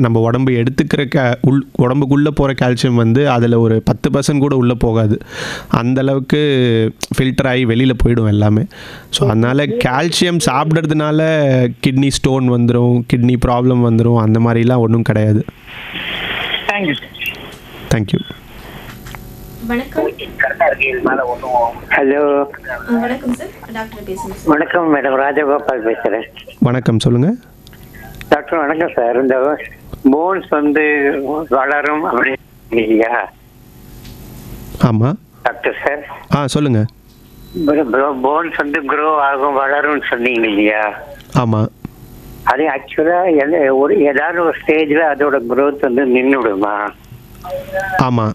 நம்ம உடம்பு எடுத்துக்கிற உடம்புக்குள்ளே போகிற கால்சியம் வந்து அதில் ஒரு 10% கூட உள்ளே போகாது. அந்தளவுக்கு ஃபில்டர் ஆகி வெளியில் போயிடும் எல்லாமே. ஸோ அதனால் கால்சியம் சாப்பிட்றதுனால கிட்னி ஸ்டோன் வந்துடும், கிட்னி ப்ராப்ளம் வந்துடும், அந்த மாதிரிலாம் ஒன்றும் கிடையாது. தேங்க்யூ. தேங்க்யூ. வணக்கம். ஹலோ, வணக்கம் சார், டாக்டர் பேசுங்க சார். வணக்கம் மேடம், ராஜகோபால் பேசுறேன். வணக்கம், சொல்லுங்கள். டாக்டர் வணக்கம் சார். இந்த போன்ஸ் வந்து வளரும் அப்படி இல்லையா ஆமாம் டாக்டர் சார்? சொல்லுங்கள். போன்ஸ் வந்து க்ரோ ஆகும் வளரும்னு சொன்னீங்க இல்லையா? ஆமாம். அது ஆக்சுவலா ஏதாவது ஒரு ஸ்டேஜ்ல அதோட க்ரோத் வந்து நின்றுடுமா? ஆமாம்.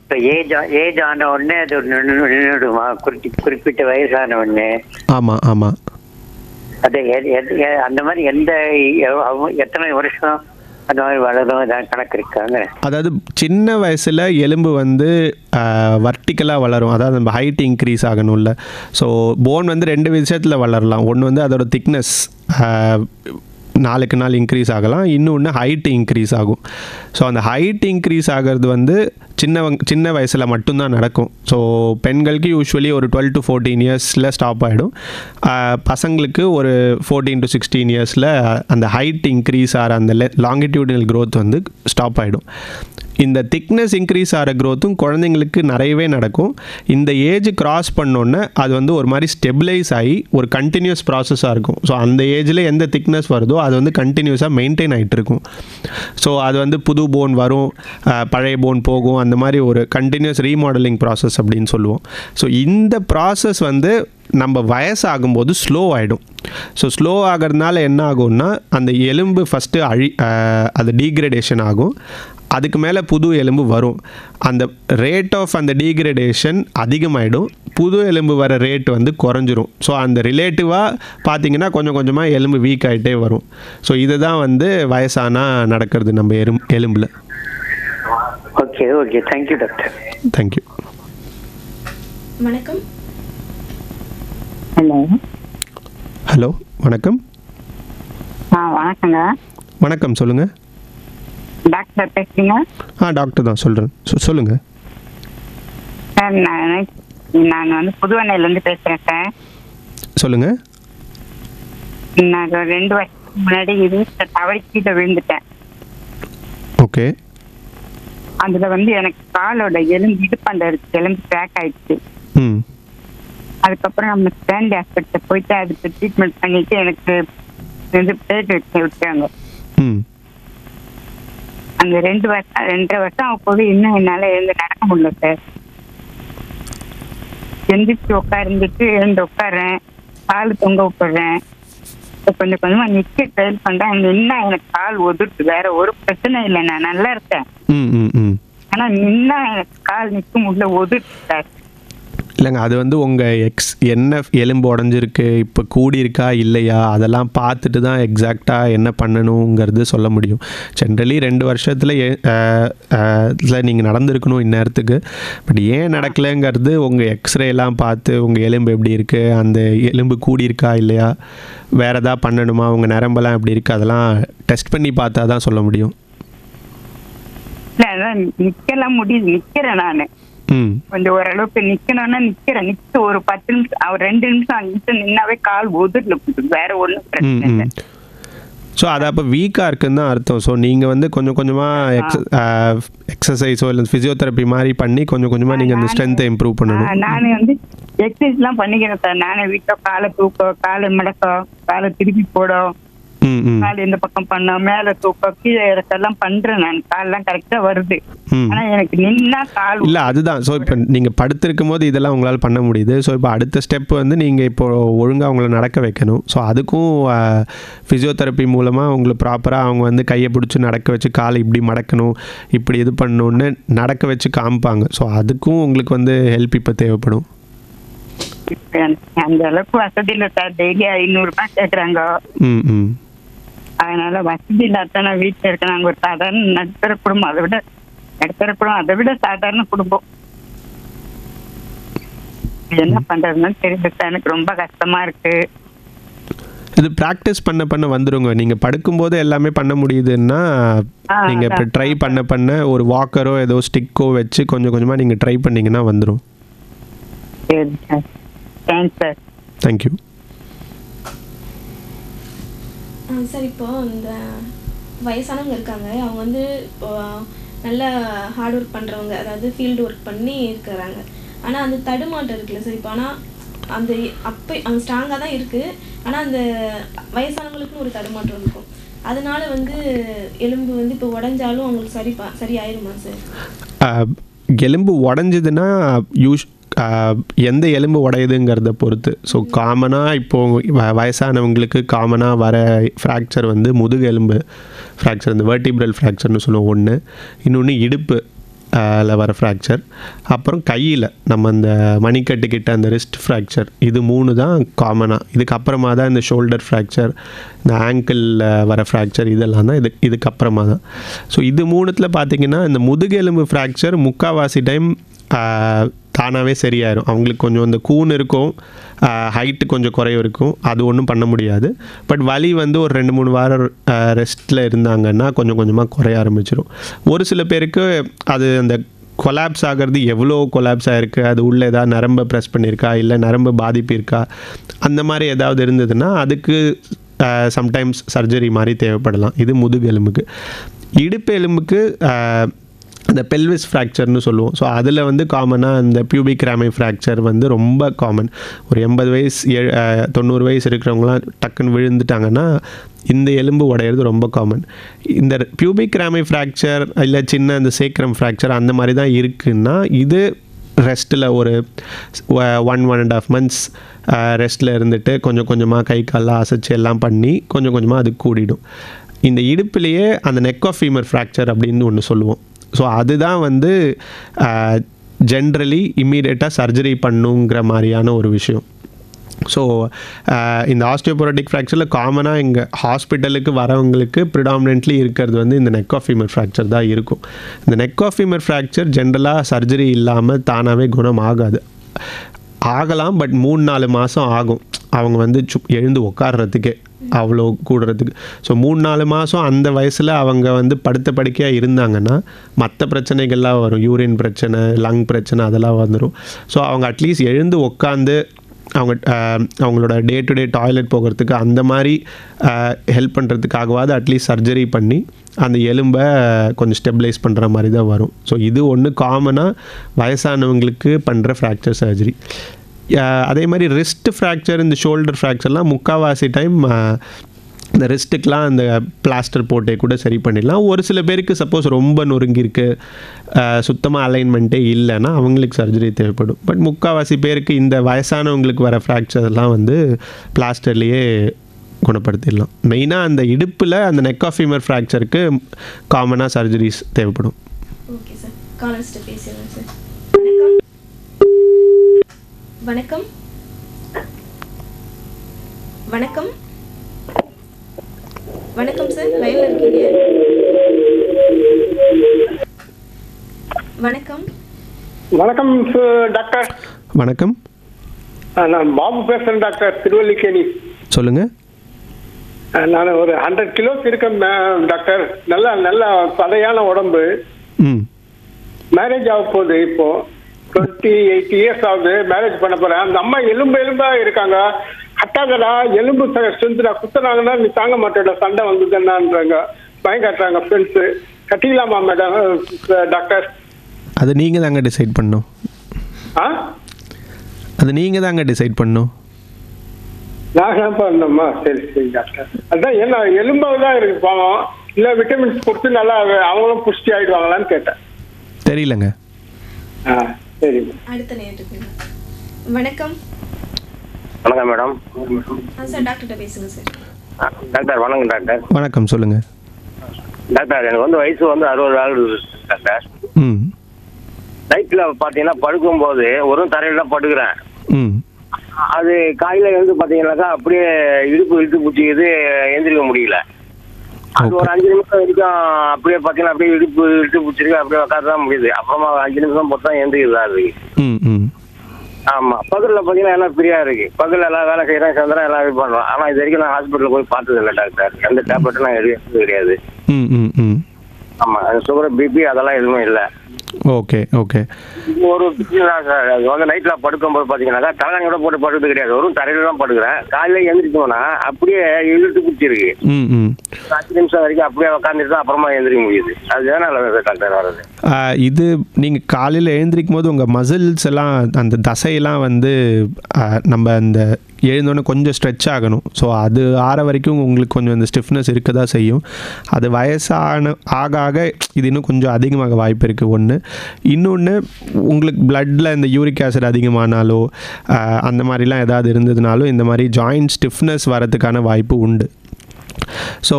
ஏஜ் ஆன உடனே அது நின்றுடுமா? குறிப்பிட்ட வயசான உடனே? ஆமாம் ஆமாம். அது அந்த மாதிரி எத்தனை வருஷம் அந்த மாதிரி வளரும் ஏதாவது கணக்கு இருக்காங்க? அதாவது சின்ன வயசில் எலும்பு வந்து வர்டிக்கலாக வளரும், அதாவது நம்ம ஹைட் இன்க்ரீஸ் ஆகணும்ல. ஸோ போன் வந்து 2 விஷயத்தில் வளரலாம். ஒன்று வந்து அதோட திக்னஸ் நாளுக்கு நாள் இன்க்ரீஸ் ஆகலாம், இன்னொன்று ஹைட் இன்க்ரீஸ் ஆகும். ஸோ அந்த ஹைட் இன்க்ரீஸ் ஆகிறது வந்து சின்ன வயசில் மட்டும்தான் நடக்கும். ஸோ பெண்களுக்கு யூஸ்வலி ஒரு 12 to 14 இயர்ஸில் ஸ்டாப் ஆகிடும். பசங்களுக்கு ஒரு 14 to 16 இயர்ஸில் அந்த ஹைட் இன்க்ரீஸ் ஆகிற அந்த லாங்கிடியூடினல் க்ரோத் வந்து ஸ்டாப் ஆகிடும். இந்த திக்னஸ் இன்க்ரீஸ் ஆகிற க்ரோத்தும் குழந்தைங்களுக்கு நிறையவே நடக்கும். இந்த ஏஜ் கிராஸ் பண்ணோன்னே அது வந்து ஒரு மாதிரி ஸ்டெபிலைஸ் ஆகி ஒரு கண்டினியூஸ் ப்ராசஸாக இருக்கும். ஸோ அந்த ஏஜில் எந்த திக்னஸ் வருதோ அது வந்து கண்டினியூஸாக மெயின்டைன் ஆகிட்டு இருக்கும். ஸோ அது வந்து புது போன் வரும், பழைய போன் போகும், அந்த மாதிரி ஒரு கண்டினியூஸ் ரீமாடலிங் ப்ராசஸ் அப்படின்னு சொல்லுவோம். ஸோ இந்த ப்ராசஸ் வந்து நம்ம வயசாகும்போது ஸ்லோ ஆகிடும். ஸோ ஸ்லோ ஆகிறதுனால என்ன ஆகும்னா அந்த எலும்பு ஃபஸ்ட்டு அது டீக்ரேடேஷன் ஆகும், அதுக்கு மேலே புது எலும்பு வரும். அந்த ரேட் ஆஃப் அந்த டீக்ரேடேஷன் அதிகமாகிடும், புது எலும்பு வர ரேட் வந்து குறைஞ்சிரும். ஸோ அந்த ரிலேட்டிவாக பார்த்திங்கன்னா கொஞ்சம் கொஞ்சமாக எலும்பு வீக் ஆகிட்டே வரும். ஸோ இதுதான் வந்து வயசானால் நடக்கிறது நம்ம எலும்பில். Okay okay, thank you doctor. Thank you. வணக்கம். ஹலோ. ஹலோ, வணக்கம். வணக்கங்க. வணக்கம், சொல்லுங்கள். டாக்டர் பேசுறீங்க? டாக்டர் தான் சொல்கிறேன், சொல்லுங்கள். சார், நான் வந்து புதுவண்ணையிலேருந்து பேசுகிறேன் சார். சொல்லுங்கள். நான் 2 வருஷத்துக்கு முன்னாடி வீட்டில் தவறி கீழே விழுந்துட்டேன். ஓகே. அதில் வந்து எனக்கு காலோட இடுப்பாண்ட எலும்பு கிராக் ஆயிடுச்சு. அதுக்கப்புறம் நம்ம ஸ்டாண்ட் ஹாஸ்பிட்டல் போயிட்டு அதுக்கு ட்ரீட்மெண்ட் பண்ணிட்டு எனக்கு பிளேட் வச்சு விட்டாங்க. அந்த 2.5 வருஷம் அப்போது இன்னும் என்னால எழுந்து நடக்க முடியல சார். எந்திரிச்சு உட்கார்ந்துட்டு எழுந்து உட்காடுறேன், கால் தொங்க விட்டுறேன், கொஞ்சம் கொஞ்சமா நிக்க ட்ரை பண்றேன். நின்னா எனக்கு கால் ஒதுட்டு, வேற ஒரு பிரச்சனை இல்லை, நான் நல்லா இருக்கேன். ஆனா நின்னா எனக்கு கால் நிக்க முடியல, ஒதுட்டு சார். இல்லைங்க, அது வந்து உங்கள் என்ன எலும்பு உடஞ்சிருக்கு, இப்போ கூடியிருக்கா இல்லையா, அதெல்லாம் பார்த்துட்டு தான் எக்ஸாக்டாக என்ன பண்ணணுங்கிறது சொல்ல முடியும். ஜென்ரலி 2 வருஷத்தில் நீங்கள் நடந்திருக்கணும் இந்நேரத்துக்கு. பட் ஏன் நடக்கலைங்கிறது உங்கள் எக்ஸ்ரேலாம் பார்த்து உங்கள் எலும்பு எப்படி இருக்குது, அந்த எலும்பு கூடியிருக்கா இல்லையா, வேறு எதாவது பண்ணணுமா, உங்கள் நரம்பெல்லாம் எப்படி இருக்குது, அதெல்லாம் டெஸ்ட் பண்ணி பார்த்தா தான் சொல்ல முடியும். நிக்கலாம் முடியுது, நிக்கிறேன் நான் கொஞ்சம் ஓரளவுக்கு நிக்கணும்னா நிக்கிறேன். ஒரு 10 நிமிஷம், 2 நிமிஷம் 5 நிமிஷம் நின்னாவே கால் ஒதுல, வேற ஒன்றும் பிரச்சனை இல்லை. ஸோ அது அப்போ வீக்காக இருக்குன்னு தான் அர்த்தம். ஸோ நீங்கள் வந்து கொஞ்சம் கொஞ்சமாக எக்ஸசைஸோ இல்லை ஃபிசியோதெரப்பி மாதிரி பண்ணி கொஞ்சம் கொஞ்சமாக நீங்கள் அந்த ஸ்ட்ரென்த்தை இம்ப்ரூவ் பண்ணணும். நான் வந்து எக்ஸசைஸ்லாம் பண்ணிக்கிறேன் சார். நானே வீட்டில் காலை தூக்கம், காலை மடக்கம், காலை திருப்பி போடும், கால் இந்த பக்கம் பண்ண, மேல தூக்கம், கீழே இறக்கெல்லாம் பண்றேன். நான் காலெல்லாம் கரெக்டா வருது. ஆனா எனக்கு நின்னா கால் இல்லை, அதுதான். ஸோ இப்போ நீங்கள் படுத்திருக்கும் போது இதெல்லாம் உங்களால் பண்ண முடியுது. ஸோ இப்போ அடுத்த ஸ்டெப் வந்து நீங்கள் இப்போ ஒழுங்காக அவங்கள நடக்க வைக்கணும். ஸோ அதுக்கும் ஃபிசியோதெரப்பி மூலமாக உங்களை ப்ராப்பராக அவங்க வந்து கையை பிடிச்சி நடக்க வச்சு காலை இப்படி மடக்கணும், இப்படி இது பண்ணணுன்னு நடக்க வச்சு காமிப்பாங்க. ஸோ அதுக்கும் உங்களுக்கு வந்து ஹெல்ப் இப்போ தேவைப்படும். அந்த அளவுக்கு வசதி இல்லை சார். டெய்லி 500 ரூபாய் கேட்குறாங்க. அதனால வசதி இல்லாத நான் வீட்டில் இருக்கேன். நாங்கள் ஒரு சாதாரண நடுத்தர குடும்பம், அதை விட சாதாரண குடும்பம். என்ன பண்றதுன்னு தெரியல சார், எனக்கு ரொம்ப கஷ்டமா இருக்கு. இது ப்ராக்டிஸ் பண்ண பண்ண வந்துருங்க. நீங்கள் படுக்கும்போது எல்லாமே பண்ண முடியுதுன்னா நீங்கள் இப்போ ட்ரை பண்ண ஒரு வாக்கரோ ஏதோ ஸ்டிக்கோ வச்சு கொஞ்சம் கொஞ்சமாக நீங்கள் ட்ரை பண்ணிங்கன்னா வந்துடும். சரி sir, thanks sir. Thank you. Sir, இப்போ இந்த வயசானவங்க இருக்காங்க, அவங்க வந்து நல்லா ஹார்ட் ஒர்க் பண்ணுறவங்க, அதாவது ஃபீல்டு ஒர்க் பண்ணி இருக்கிறாங்க. ஆனால் அந்த தடுமாட்டம் இருக்குல்ல சார், இப்போ ஆனால் அந்த அந்த ஸ்ட்ராங்காக தான் இருக்குது, ஆனால் அந்த வயசானவங்களுக்குன்னு ஒரு தடுமாற்றம் இருக்கும். அதனால வந்து எலும்பு வந்து இப்போ உடஞ்சாலும் அவங்களுக்கு சரி ஆயிருமா சார்? எலும்பு உடஞ்சிதுன்னா எந்த எலும்பு உடையுதுங்கிறத பொறுத்து. ஸோ காமனாக இப்போது வயசானவங்களுக்கு காமனாக வர ஃப்ராக்சர் வந்து முதுகு எலும்பு ஃப்ராக்சர், இந்த வெர்டிப்ரல் ஃப்ராக்சர்னு சொல்லுவோம் ஒன்று. இன்னொன்று இடுப்பு வர ஃப்ராக்சர். அப்புறம் கையில் நம்ம அந்த மணிக்கட்டுக்கிட்ட அந்த ரிஸ்ட் ஃப்ராக்சர். இது 3 தான் காமனாக. இதுக்கப்புறமா தான் இந்த ஷோல்டர் ஃப்ராக்சர், இந்த ஆங்கிளில் வர ஃப்ராக்சர், இதெல்லாம் தான் இதுக்கப்புறமா தான். ஸோ இது 3த்தில் பார்த்திங்கன்னா இந்த முதுகெலும்பு ஃப்ராக்சர் முக்கால்வாசி டைம் தானாகவே சரியாயிடும். அவங்களுக்கு கொஞ்சம் இந்த கூன் இருக்கும், ஹைட்டு கொஞ்சம் குறைவு இருக்கும், அது ஒன்றும் பண்ண முடியாது. பட் வலி வந்து ஒரு 2-3 வாரம் ரெஸ்ட்டில் இருந்தாங்கன்னா கொஞ்சம் கொஞ்சமாக குறைய ஆரம்பிச்சிடும். ஒரு சில பேருக்கு அது அந்த கொலாப்ஸ் ஆகிறது எவ்வளோ கொலாப்ஸ் ஆகிருக்கு, அது உள்ளே ஏதாவது நரம்பை ப்ரெஸ் பண்ணியிருக்கா, இல்லை நரம்பு பாதிப்பு இருக்கா, அந்த மாதிரி ஏதாவது இருந்ததுன்னா அதுக்கு சம்டைம்ஸ் சர்ஜரி மாதிரி தேவைப்படலாம். இது முதுகெலும்புக்கு. இடுப்பு எலும்புக்கு இந்த பெல்விஸ் ஃப்ராக்சர்னு சொல்லுவோம். ஸோ அதில் வந்து காமனாக இந்த பியூபிக் ராமை ஃப்ராக்சர் வந்து ரொம்ப காமன். ஒரு 80 வயசு 90 வயசு இருக்கிறவங்களாம் டக்குன்னு விழுந்துட்டாங்கன்னா இந்த எலும்பு உடையிறது ரொம்ப காமன். இந்த பியூபிக் ராமை ஃப்ராக்சர் இல்லை சின்ன இந்த சேக்ரம் ஃப்ராக்சர் அந்த மாதிரி தான் இருக்குன்னா இது ரெஸ்ட்டில் ஒரு 1.5 months ரெஸ்ட்டில் இருந்துட்டு கொஞ்சம் கொஞ்சமாக கை காலெலாம் அசைச்சு எல்லாம் பண்ணி கொஞ்சம் கொஞ்சமாக அது கூடிடும். இந்த இடுப்புலேயே அந்த நெக் ஆஃப் ஃபீமர் ஃப்ராக்சர் அப்படின்னு ஒன்று சொல்லுவோம். ஸோ அதுதான் வந்து ஜென்ரலி இம்மீடியட்டாக சர்ஜரி பண்ணுங்கிற மாதிரியான ஒரு விஷயம். ஸோ இந்த ஆஸ்டியோபோரோட்டிக் ஃப்ராக்சரில் காமனாக இங்கே ஹாஸ்பிட்டலுக்கு வரவங்களுக்கு ப்ரிடாமினென்ட்லி இருக்கிறது வந்து இந்த நெக் ஆஃப் ஃபீமர் ஃப்ராக்சர் தான் இருக்கும். இந்த நெக் ஆஃப் ஃபீமர் ஃப்ராக்சர் ஜென்ரலாக சர்ஜரி இல்லாமல் தானாகவே குணம் ஆகலாம். பட் 3-4 மாதம் ஆகும் அவங்க வந்து எழுந்து உட்கார்றதுக்கே, அவ்வளோ கூடுறதுக்கு. ஸோ 3-4 மாதம் அந்த வயசில் அவங்க வந்து படுத்த படுக்கையாக இருந்தாங்கன்னா மற்ற பிரச்சனைகள்லாம் வரும், யூரின் பிரச்சனை, லங் பிரச்சனை, அதெல்லாம் வந்துடும். ஸோ அவங்க அட்லீஸ்ட் எழுந்து உட்காந்து அவங்களோட டே டு டே டாய்லெட் போகிறதுக்கு அந்த மாதிரி ஹெல்ப் பண்ணுறதுக்காகவாது அட்லீஸ்ட் சர்ஜரி பண்ணி அந்த எலும்பை கொஞ்சம் ஸ்டெபிலைஸ் பண்ணுற மாதிரி தான் வரும். ஸோ இது ஒன்று காமனாக வயசானவங்களுக்கு பண்ணுற ஃப்ராக்சர் சர்ஜரி. அதே மாதிரி ரிஸ்ட் ஃப்ராக்சர், இந்த ஷோல்டர் ஃப்ராக்சர்லாம் முக்கால்வாசி டைம் இந்த ரிஸ்ட்டுக்கெலாம் அந்த பிளாஸ்டர் போட்டே கூட சரி பண்ணிடலாம். ஒரு சில பேருக்கு சப்போஸ் ரொம்ப நொறுங்கியிருக்கு, சுத்தமாக அலைன்மெண்ட்டே இல்லைன்னா அவங்களுக்கு சர்ஜரி தேவைப்படும். பட் முக்கால்வாசி பேருக்கு இந்த வயசானவங்களுக்கு வர ஃப்ராக்சர்லாம் வந்து பிளாஸ்டர்லேயே குணப்படுத்திடலாம். மெயினாக அந்த இடுப்பில் அந்த நெக் ஆஃப் ஃபீமர் ஃப்ராக்சருக்கு காமனாக சர்ஜரிஸ் தேவைப்படும். ஓகே சார், காலர்ஸ்ட்டு பேசிடுறேன் சார். வணக்கம் வணக்கம் வணக்கம் சார், லைன்ல இருக்கீங்க. வணக்கம் வணக்கம் டாக்டர். வணக்கம், நான் பாபு பேசுறேன் டாக்டர், திருவல்லிக்கேணி. சொல்லுங்க. நான் ஒரு 100 kilos இருக்கேன் டாக்டர். நல்ல பதையான உடம்பு. மேரேஜ் ஆக போகுது. இப்போ 28 years ஆகுது. மேரேஜ் பண்ண போறேன். அந்த அம்மா எலும்பா இருக்காங்க. கட்டாதடா, எலும்பு ஸ்ட்ரென்த்டா, குத்துறாங்கன்னா நீ தாங்க மாட்டேடா, சண்டை வந்ததுன்னான்றாங்க, பயம் காட்டுறாங்க ஃப்ரெண்ட்ஸு. கட்டிக்கலாமா madam doctor? அது நீங்கள் தாங்க டிசைட் பண்ணணும். அது நீங்கள் தாங்க டிசைட் பண்ணணும். நான் தான் பண்ணணுமா? சரி டாக்டர். அதுதான் என்ன எலும்பாக தான் இருக்கு பாவம். இல்லை விட்டமின்ஸ் கொடுத்து நல்லா அவங்களும் புஷ்டி ஆயிடுவாங்களான்னு கேட்டேன். தெரியலங்க. சரி. அடுத்த நேரத்துக்கு வணக்கம். வணக்கம் மேடம். சார் டாக்டர்கிட்ட பேசுங்க சார். டாக்டர் வணக்கம் டாக்டர். வணக்கம், சொல்லுங்க டாக்டர். எனக்கு வந்து வயசு வந்து 60 ஆகுது டாக்டர். நைட்டில் பார்த்தீங்கன்னா படுக்கும்போது ஒரு தரையில் தான் படுக்கிறேன். அது காலையில் வந்து பார்த்தீங்கன்னாக்கா அப்படியே இழுத்து பிடிச்சிக்கிது, எழுந்திரிக்க முடியல. அது ஒரு 5 நிமிஷம் வரைக்கும் அப்படியே பார்த்தீங்கன்னா அப்படியே இழுத்து பிடிச்சிருக்கு, அப்படியே உட்காந்து தான் முடியுது. அப்புறமா 5 நிமிஷம் பொறுத்து தான் எழுந்திரிக்குதா இருக்கு. ஆமாம், பகலில் பார்த்தீங்கன்னா எல்லாம் ஃப்ரீயாக இருக்கு. பகலில் எல்லாம் வேலை செய்கிறேன், சாயந்தரம் எல்லாம் இது பண்ணுறோம். ஆனால் இது வரைக்கும் நான் ஹாஸ்பிட்டலில் போய் பார்த்தது இல்லை டாக்டர். எந்த டேப்லெட்டும் நான் எடுக்கிறது கிடையாது. ஆமா, சுகர் பிபி அதெல்லாம் எதுவும் இல்லை. Okay okay. ஒரு தான் சார். அது வந்து நைட்ல படுக்கும்போது பாத்தீங்கன்னாக்கா தலைகாணியோட போட்டு படுக்கிறது கிடையாது, வெறும் தரையில தான் படுக்கிறேன். காலையில எழுந்திரிச்சோம்னா அப்படியே இழுத்து பிடிச்சிருக்கு. 5 நிமிஷம் வரைக்கும் அப்படியே உட்காந்துட்டு தான் அப்புறமா எழுந்திரிக்க முடியுது. அதுதான் நல்லது டாக்டர் வர்றது. இது நீங்கள் காலையில் எழுந்திரிக்கும் போது உங்கள் மசில்ஸ் எல்லாம் அந்த தசையெல்லாம் வந்து நம்ம அந்த எழுந்தோடனே கொஞ்சம் ஸ்ட்ரெச் ஆகணும். ஸோ அது ஆற வரைக்கும் உங்களுக்கு கொஞ்சம் அந்த ஸ்டிஃப்னஸ் இருக்க தான் செய்யும். அது வயசான ஆக ஆக இது இன்னும் கொஞ்சம் அதிகமாக வாய்ப்பு இருக்குது ஒன்று. இன்னொன்று உங்களுக்கு பிளட்டில் இந்த யூரிக் ஆசிட் அதிகமானாலோ அந்த மாதிரிலாம் ஏதாவது இருந்ததுனாலோ இந்த மாதிரி ஜாயிண்ட் ஸ்டிஃப்னஸ் வரதுக்கான வாய்ப்பு உண்டு. ஸோ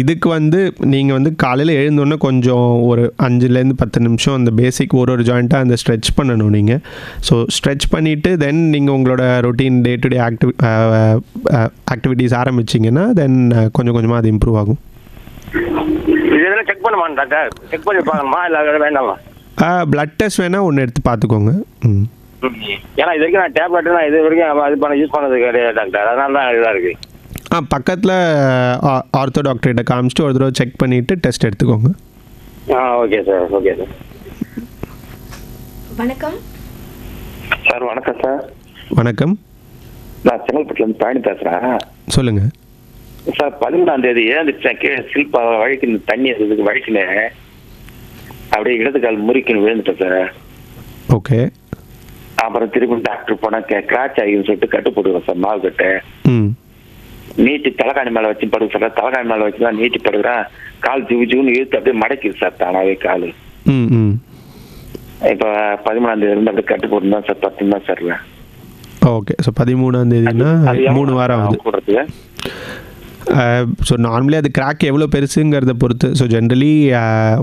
இதுக்கு வந்து நீங்கள் வந்து காலையில் எழுந்தோன்னே கொஞ்சம் ஒரு 5-10 நிமிஷம் அந்த பேசிக் ஒரு ஜாயிண்ட்டாக அந்த ஸ்ட்ரெச் பண்ணணும் நீங்கள். ஸோ ஸ்ட்ரெச் பண்ணிவிட்டு தென் நீங்கள் உங்களோட routine day to day activities ஆரம்பிச்சிங்கன்னா தென் கொஞ்சம் கொஞ்சமாக அது இம்ப்ரூவ் ஆகும். இதெல்லாம் செக் பண்ணுமா டாக்டர்? செக் பண்ணி பார்க்கணுமா இல்லை வேண்டாமா? பிளட் டெஸ்ட் வேணால் ஒன்று எடுத்து பார்த்துக்கோங்க. ஏன்னா இது வரைக்கும் நான் டேப்லெட் நான் இது வரைக்கும் அது பண்ண யூஸ் பண்ணது கிடையாது டாக்டர், அதனால தான் இதாக இருக்குது. பக்கத்தில் ஆர்த்தோ டாக்டர்கிட்ட காமிச்சிட்டு ஒரு தடவை செக் பண்ணிவிட்டு டெஸ்ட் எடுத்துக்கோங்க. Okay sir, okay sir. வணக்கம் சார். வணக்கம் சார். வணக்கம். நான் செங்கல்பட்டுலேருந்து பழனி பேசுகிறேன். சொல்லுங்கள் சார். 13ஆம் தேதி எழுந்துட்டேன். சில்பா வழிக்கு தண்ணி அதுக்கு வழிக்குன்னு அப்படியே இடது கால் முறிக்குன்னு விழுந்துட்டேன் சார். ஓகே. அப்புறம் திரும்பி டாக்டர் போனால் கிராச் ஆகின்னு சொல்லிட்டு கட்டு போட்டுருவேன் சார், மாவு கட்டு. நீட்டி தலைகாணி மேலே வச்சு படுக்க சார். தலைகாணி மேலே வச்சு தான் நீட்டி படுக்கிறேன். கால் ஜூன்னு இழுத்து அப்படியே மடக்கிது சார் தானாவே கால். இப்போ 13ஆம் தேதி இருந்து அப்படியே கட்டு போட்டு தான் சார் 10 தான் சார். ஓகே. ஸோ 13ஆம் தேதினா 3 வாரம் ஆகுது போடுறதுக்கு. ஸோ நார்மலி அது கிராக் எவ்வளோ பெருசுங்கிறத பொறுத்து. ஸோ ஜென்ரலி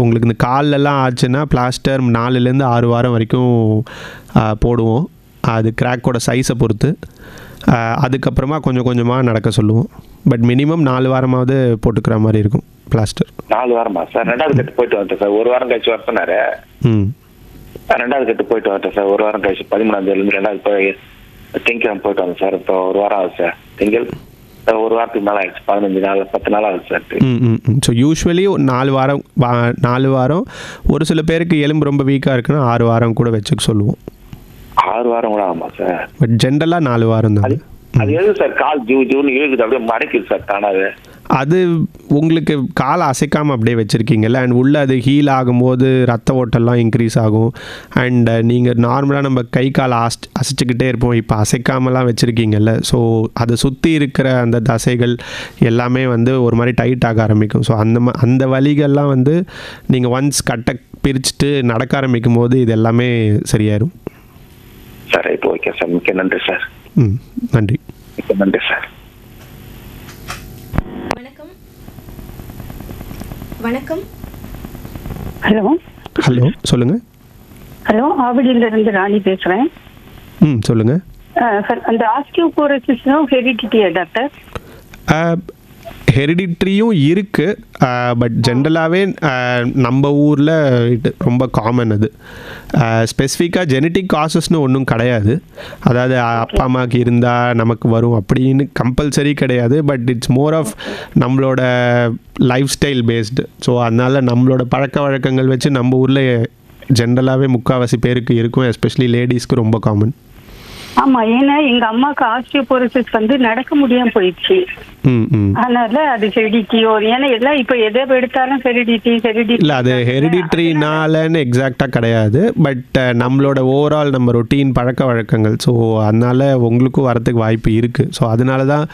உங்களுக்கு இந்த கால்லெல்லாம் ஆச்சுன்னா பிளாஸ்டர் 4லேருந்து 6 வாரம் வரைக்கும் போடுவோம். அது கிராக்கோட சைஸை பொறுத்து. அதுக்கப்புறமா கொஞ்சம் கொஞ்சமாக நடக்க சொல்லுவோம். பட் மினிமம் 4 வாரமாவது போட்டுக்கிற மாதிரி இருக்கும் பிளாஸ்டர். 4 வாரமா சார்? 2வது கட்டு போயிட்டு வந்துட்டேன் சார். 1 வாரம் கழிச்சு வரப்போனாரு. 2வது கட்டு போயிட்டு வந்துட்டேன் சார். 1 வாரம் கழிச்சு 13ஆம் தேதியிலேருந்து 2வது போய் திங்கக்கிழமை போயிட்டு வந்தேன் சார். இப்போ 1 வாரம் ஆகுது சார். 1 வாரத்துக்கு மேலே ஆயிடுச்சு. 15 நாள் 10 நாள் ஆகுது சார். ஸோ யூஸ்வலி 4 வாரம். ஒரு சில பேருக்கு எலும்பு ரொம்ப வீக்காக இருக்குன்னா 6 வாரம் கூட வச்சுக்க சொல்லுவோம். 6 வாரம் கூட ஆமாம் சார். பட் ஜென்ரலாக 4 வாரம் தான். அது எது சார் கால் ஜூன்னு இழுக்குது அப்படியே மடக்கிது சார் தானாவே? அது உங்களுக்கு காலை அசைக்காமல் அப்படியே வச்சுருக்கீங்கல்ல, அண்ட் உள்ளே அது ஹீல் ஆகும்போது ரத்த ஓட்டெல்லாம் இன்க்ரீஸ் ஆகும். அண்ட் நீங்கள் நார்மலாக நம்ம கை காலை அசைச்சிக்கிட்டே இருப்போம், இப்போ அசைக்காமலாம் வச்சுருக்கீங்கல்ல. ஸோ அதை சுற்றி இருக்கிற அந்த தசைகள் எல்லாமே வந்து ஒரு மாதிரி டைட் ஆக ஆரம்பிக்கும். ஸோ அந்த வலிகள்லாம் வந்து நீங்கள் ஒன்ஸ் கட்டை பிரிச்சுட்டு நடக்க ஆரம்பிக்கும் போது இது எல்லாமே சரியாயிடும் சார். இப்போ ஓகே சார். மிக்க நன்றி சார். நன்றி. மிக்க நன்றி சார். வணக்கம். வணக்கம். ஹலோ. ஹலோ, சொல்லுங்கள். ஹலோ, ஆவடியிலிருந்து ராணி பேசுகிறேன். சொல்லுங்கள் சார். அந்த ஆஸ்டியோபோரோசிஸ்னா ஹெரிடிட்டியா டாக்டர்? ஹெரிடிட்ரியும் இருக்குது. பட் ஜென்ரலாகவே நம்ம ஊரில் ரொம்ப காமன். அது ஸ்பெசிஃபிக்காக ஜெனட்டிக் காசஸ்னு ஒன்றும் கிடையாது. அதாவது அப்பா அம்மாவுக்கு இருந்தால் நமக்கு வரும் அப்படின்னு கம்பல்சரி கிடையாது. பட் இட்ஸ் மோர் ஆஃப் நம்மளோட லைஃப் ஸ்டைல் பேஸ்டு. ஸோ அதனால் நம்மளோட பழக்க வழக்கங்கள் வச்சு நம்ம ஊரில் ஜென்ரலாகவே முக்கால்வாசி பேருக்கு இருக்கும். எஸ்பெஷலி லேடிஸ்க்கு ரொம்ப காமன். ஆமா, ஏன்னா எங்க அம்மாவுக்கு ஆஸ்டியோபோரோசிஸ் வந்து நடக்க முடியாம போயிடுச்சு. அதனால அது ஹெரிடிட்டியோ, ஏன்னா எல்லாம் இப்போ எதை எடுத்தாலும் ஹெரிடிட்டி இல்லை, அது ஹெரிடிட்ரினாலன்னு எக்ஸாக்டாக கிடையாது. பட் நம்மளோட ஓவரால் நம்ம ரொட்டீன் பழக்க வழக்கங்கள். ஸோ அதனால உங்களுக்கும் வரத்துக்கு வாய்ப்பு இருக்குது. ஸோ அதனால தான்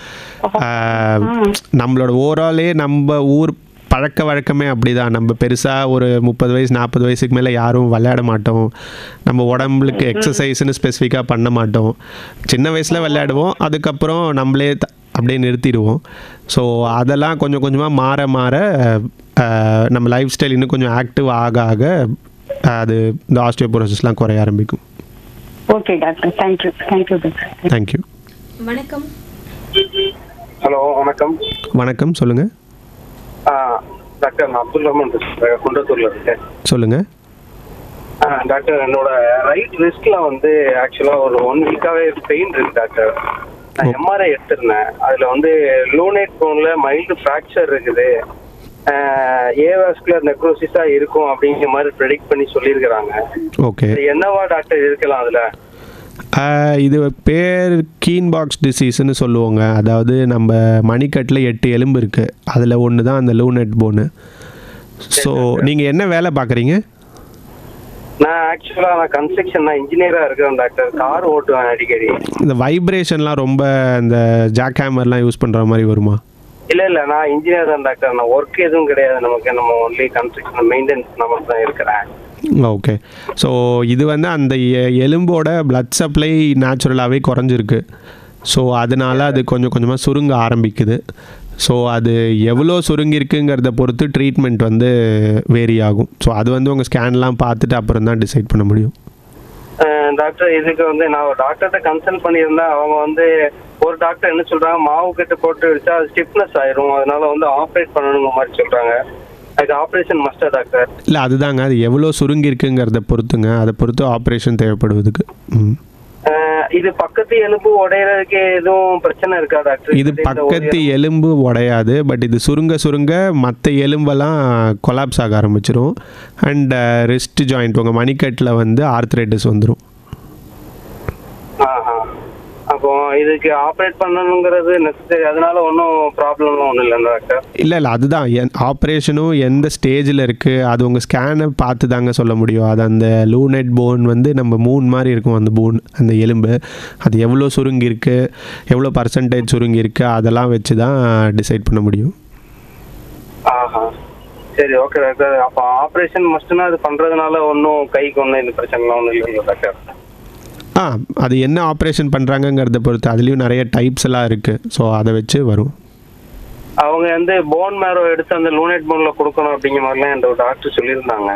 நம்மளோட ஓவராலே நம்ம ஊர் பழக்க வழக்கமே அப்படி தான். நம்ம பெருசாக ஒரு 30 வயசு 40 வயசுக்கு மேலே யாரும் விளையாட மாட்டோம். நம்ம உடம்புக்கு எக்ஸசைஸ்ன்னு ஸ்பெசிஃபிக்காக பண்ண மாட்டோம். சின்ன வயசில் விளையாடுவோம், அதுக்கப்புறம் நம்மளே அப்படியே நிறுத்திடுவோம். ஸோ அதெல்லாம் கொஞ்சம் கொஞ்சமாக மாற நம்ம லைஃப் ஸ்டைல் இன்னும் கொஞ்சம் ஆக்டிவ் ஆக அது இந்த ஆஸ்டியோபோரோசிஸ்லாம் குறைய ஆரம்பிக்கும். Okay doctor, thank you. Thank you doctor. Thank you. வணக்கம். ஹலோ, வணக்கம். வணக்கம், சொல்லுங்கள். டாக்டர், நான் அப்துல் ரஹ்மான் பேசுகிறேன், குன்றத்தூர்ல இருக்கேன். சொல்லுங்கள். டாக்டர், என்னோட ரைட் ரிஸ்ட்ல வந்து ஆக்சுவலாக ஒரு 1 வீக்காகவே பெயின் இருக்கு டாக்டர். நான் எம்ஆர்ஐ எடுத்திருந்தேன். அதில் வந்து லூனேட் போனில் மைல்டு ஃப்ராக்சர் இருக்குது. ஏவாஸ்குலர் நெக்ரோசிஸா இருக்கும் அப்படிங்கிற மாதிரி ப்ரெடிக்ட் பண்ணி சொல்லியிருக்கிறாங்க. ஓகே, என்னவா டாக்டர் இருக்கலாம் அதுல? இது பேர் கீன் பாக்ஸ் டிசீஸ்ன்னு சொல்லுவாங்க. அதாவது நம்ம மணிக்கட்டில் 8 எலும்பு இருக்குது, அதில் ஒன்று தான் அந்த லூனட் போனு. ஸோ நீங்கள் என்ன வேலை பார்க்குறீங்க? நான் ஆக்சுவலாக கன்ஸ்ட்ரக்ஷன் இன்ஜினியராக இருக்கிறேன் டாக்டர். கார் ஓட்டுவேன் அடிக்கடி. இந்த வைப்ரேஷன்லாம் ரொம்ப இந்த ஜாக் ஹேமர்லாம் யூஸ் பண்ணுற மாதிரி வருமா? இல்ல நான் இன்ஜினியர் தான் டாக்டர். நான் ஒர்க் எதுவும் கிடையாது நமக்கு. நம்ம ஒன்லி கன்ஸ்ட்ரக்ஷன் மெயின்டெனன்ஸ் நமக்கு தான் இருக்கிறேன். ஓகே, ஸோ இது வந்து அந்த எலும்போட பிளட் சப்ளை நேச்சுரலாகவே குறைஞ்சிருக்கு. ஸோ அதனால் அது கொஞ்சம் கொஞ்சமாக சுருங்க ஆரம்பிக்குது. ஸோ அது எவ்வளோ சுருங்கிருக்குங்கிறத பொறுத்து ட்ரீட்மெண்ட் வந்து வேரி ஆகும். ஸோ அது வந்து உங்கள் ஸ்கேன்லாம் பார்த்துட்டு அப்புறம் தான் டிசைட் பண்ண முடியும். டாக்டர் இதுக்கு வந்து நான் ஒரு டாக்டர்கிட்ட கன்சல்ட் பண்ணியிருந்தேன். அவங்க வந்து ஒரு டாக்டர் என்ன சொல்றாங்க, மாவு கட்டு போட்டு வச்சா அது ஸ்டிஃப்னஸ் ஆயிரும், அதனால வந்து ஆப்ரேட் பண்ணணுங்க மாதிரி சொல்றாங்க. அதுக்கு ஆப்ரேஷன் மஸ்டா டாக்டர்? இல்லை, அதுதாங்க, அது எவ்வளோ சுருங்கிருக்குங்கிறத பொறுத்துங்க. அதை பொறுத்து ஆப்ரேஷன் தேவைப்படுவதுக்கு. இது பக்கத்து எலும்பு உடையறதுக்கு எதுவும் பிரச்சனை இருக்கா டாக்டர்? இது பக்கத்து எலும்பு உடையாது, பட் இது சுருங்க சுருங்க மற்ற எலும்பெல்லாம் கொலாப்ஸ் ஆக ஆரம்பிச்சிடும். அண்ட் ரிஸ்ட் ஜாயிண்ட் உங்கள் மணிக்கட்டில் வந்து ஆர்த்ரைட்டிஸ் வந்துடும். அப்போ இதுக்கு ஆப்ரேட் பண்ணணுங்கிறது நெசசரி, அதனால ஒன்றும் ப்ராப்ளம்லாம் ஒன்றும் இல்லை டாக்டர்? இல்லை, அதுதான் ஆப்ரேஷனும் எந்த ஸ்டேஜில் இருக்குது அது உங்கள் ஸ்கேனை பார்த்து தாங்க சொல்ல முடியும். அது அந்த லூனட் போன் வந்து நம்ம மூன் மாதிரி இருக்கும். அந்த போன், அந்த எலும்பு, அது எவ்வளோ சுருங்கிருக்கு, எவ்வளோ பர்சன்டேஜ் சுருங்கிருக்கு, அதெல்லாம் வச்சு தான் டிசைட் பண்ண முடியும். சரி, ஓகே டாக்டர். அப்போ ஆப்ரேஷன் மஸ்ட்னா அது பண்ணுறதுனால ஒன்றும் கைக்கு ஒன்றும் இந்த பிரச்சனைலாம் ஒன்றும் இல்லைங்களா டாக்டர்? அது என்ன ஆப்ரேஷன் பண்ணுறாங்கங்கிறத பொறுத்து அதுலேயும் நிறைய டைப்ஸ் எல்லாம் இருக்குது. ஸோ அதை வச்சு வரும். அவங்க வந்து போன் மேரோ எடுத்து அந்த லூனட் போன்ல கொடுக்கணும் அப்படிங்கிற மாதிரிலாம் இந்த டாக்டர் சொல்லியிருந்தாங்க.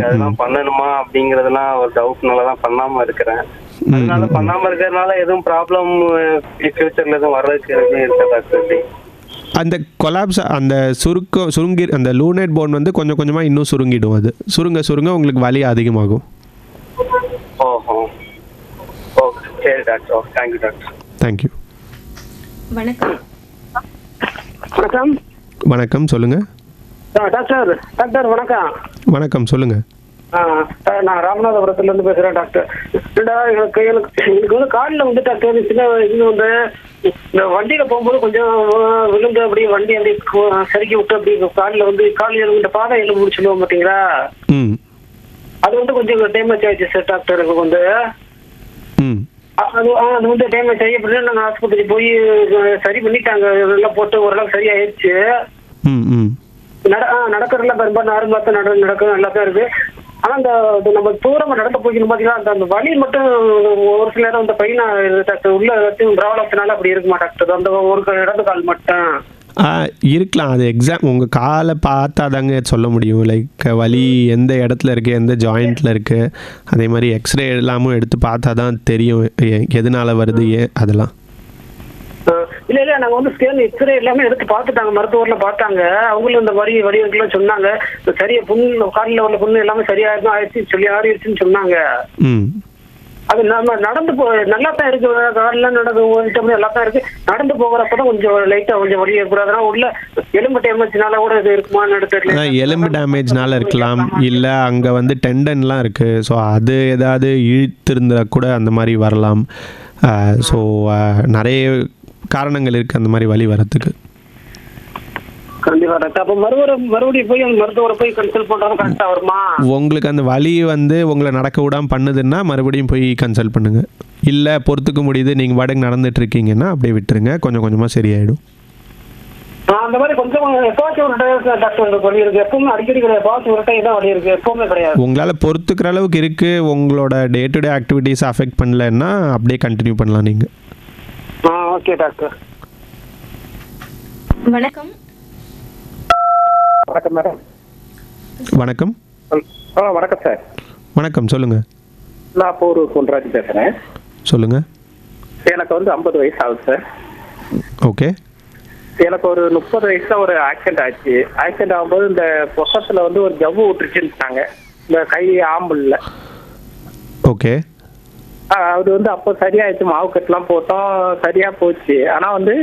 அதெல்லாம் பண்ணணுமா அப்படிங்கறதெல்லாம் ஒரு டவுட்னால தான் பண்ணாம இருக்கிறேன். அதனால பண்ணாம இருக்கிறதுனால எதுவும் ப்ராப்ளம் ஃபியூச்சர்ல எதுவும் வர்றதுக்கு இருக்கா டாக்டர்? அந்த கொலாப்ஸ், அந்த சுருங்கி அந்த லூனட் போன் வந்து கொஞ்சம் கொஞ்சமாக இன்னும் சுருங்கிடும். அது சுருங்க சுருங்க உங்களுக்கு வலி அதிகமாகும். ஓஹோ, ஓகே, சரி டாக்டர். Thank you doctor. தேங்க்யூ. வணக்கம். வணக்கம். வணக்கம், சொல்லுங்கள் டாக்டர். டாக்டர் வணக்கம். வணக்கம், சொல்லுங்கள். நான் ராமநாதபுரத்துல இருந்து பேசுறேன் டாக்டர். எனக்கு வந்து காலில் வந்து டாக்டர் சின்ன இது வந்து இந்த வண்டியில போகும்போது கொஞ்சம் விழுந்து அப்படியே வண்டி அப்படியே சறுக்கி விட்டு அப்படி காலில் வந்து கால் எலும்பு, இந்த பாதை எலும்பு சொல்லுவோம் பார்த்தீங்களா, அது வந்து கொஞ்சம் டேமேஜ் ஆயிடுச்சு சார் டாக்டர். எனக்கு வந்து அது வந்து டேமேஜ் ஆகி அப்படின்னா நாங்கள் ஆஸ்பத்திரி போய் சரி பண்ணிட்டாங்க. எல்லாம் போட்டு ஓரளவுக்கு சரி ஆயிடுச்சு. நடக்கிறதுலாம் ரொம்ப நார்மலாக தான் நடக்கும், நல்லா தான் இருக்கு. ஆனா அந்த நம்ம தூரமா நடந்து போய்க்கணும் பாத்தீங்கன்னா அந்த வலி மட்டும் ஒரு சில நேரம் இந்த பையனா டாக்டர் உள்ள ஏதாச்சும் ப்ராப்ளத்தினால அப்படி இருக்குமா டாக்டர்? அந்த ஒரு இடது கால் மட்டும் இருக்கலாம். அது உங்கள் காலை பார்த்தா தாங்க சொல்ல முடியும். லைக் வலி எந்த இடத்துல இருக்குது, எந்த ஜாயிண்ட்டில் இருக்குது. அதே மாதிரி எக்ஸ்ரே எல்லாமும் எடுத்து பார்த்தா தான் தெரியும் எதனால வருது, அதெல்லாம். இல்ல நாங்க வந்து ஸ்கேன் எக்ஸ்ரே எல்லாமே எடுத்து பார்த்துட்டாங்க, மருத்துவர்ல பார்த்தாங்க. அவங்களும் இந்த வரி வடிவெல்லாம் சொன்னாங்க. சரியா புண்ணு, காலில் உள்ள புண்ணு எல்லாமே சரியாயிருக்கும், ஆயிடுச்சு சொல்லி ஆறிடுச்சுன்னு சொன்னாங்க. அது நம்ம நடந்து நல்லா தான் இருக்கு, காலெல்லாம் நடந்து ஓடிட்டோம்னா நல்லா தான் இருக்கு. நடந்து போகிறப்பதான் கொஞ்சம் லைட்டா கொஞ்சம் வலி ஏற்படாது. அதனால உள்ள எலும்பு டேமேஜ்னால கூட இது இருக்குமான்னு தெரியல. எலும்பு டேமேஜ்னால இருக்கலாம், இல்லை அங்கே வந்து டெண்டன்லாம் இருக்குது. ஸோ அது ஏதாவது இழுத்திருந்தா கூட அந்த மாதிரி வரலாம். ஸோ நிறைய காரணங்கள் இருக்குது அந்த மாதிரி வலி வரத்துக்கு. கண்டிப்பா டாக்டர். அப்போ மறுபடியும் போய் அந்த மருத்துவரை போய் கன்சல்ட் பண்றது கரெக்டா வருமா? உங்களுக்கு அந்த வலி வந்து உங்களை நடக்க விடாம பண்ணுதுன்னா மறுபடியும் போய் கன்சல்ட் பண்ணுங்க. இல்லை பொறுத்துக்க முடியுது, நீங்கள் பாட்டுக்கு நடந்துட்டு இருக்கீங்கன்னா அப்படியே விட்டுருங்க, கொஞ்சம் கொஞ்சமாக சரியாயிடும். அந்த மாதிரி கொஞ்சம் எப்போச்சும் ஒரு டாக்டர் வலி இருக்கு, எப்பவுமே அடிக்கடி கிடையாது. பாஸ் ஒரு டைம் தான் வலி இருக்கு, எப்பவுமே கிடையாது. உங்களால் பொறுத்துக்கிற அளவுக்கு இருக்கு, உங்களோட டே டு டே ஆக்டிவிட்டிஸ் அஃபெக்ட் பண்ணலன்னா அப்படியே கண்டினியூ பண்ணலாம் நீங்கள். Okay doctor. வணக்கம். வணக்கம் மேடம். வணக்கம். வணக்கம் சார். வணக்கம், சொல்லுங்கள். நான் போர் பொன்ராஜ் பேசுகிறேன். சொல்லுங்கள். எனக்கு வந்து 50 வயசு ஆகுது சார். ஓகே. எனக்கு ஒரு 30 வயசுல ஒரு ஆக்சிடென்ட் ஆச்சு. ஆக்சிடென்ட் ஆகும்போது இந்த பொசத்தில் வந்து ஒரு ஜவ்வு விட்டுருச்சுன்னு இந்த கை ஆம்புல்ல. ஓகே. அது வந்து அப்போ சரியாயிடுச்சு, மாவு கட்டுலாம் போட்டோம், சரியா போச்சு. ஆனால் வந்து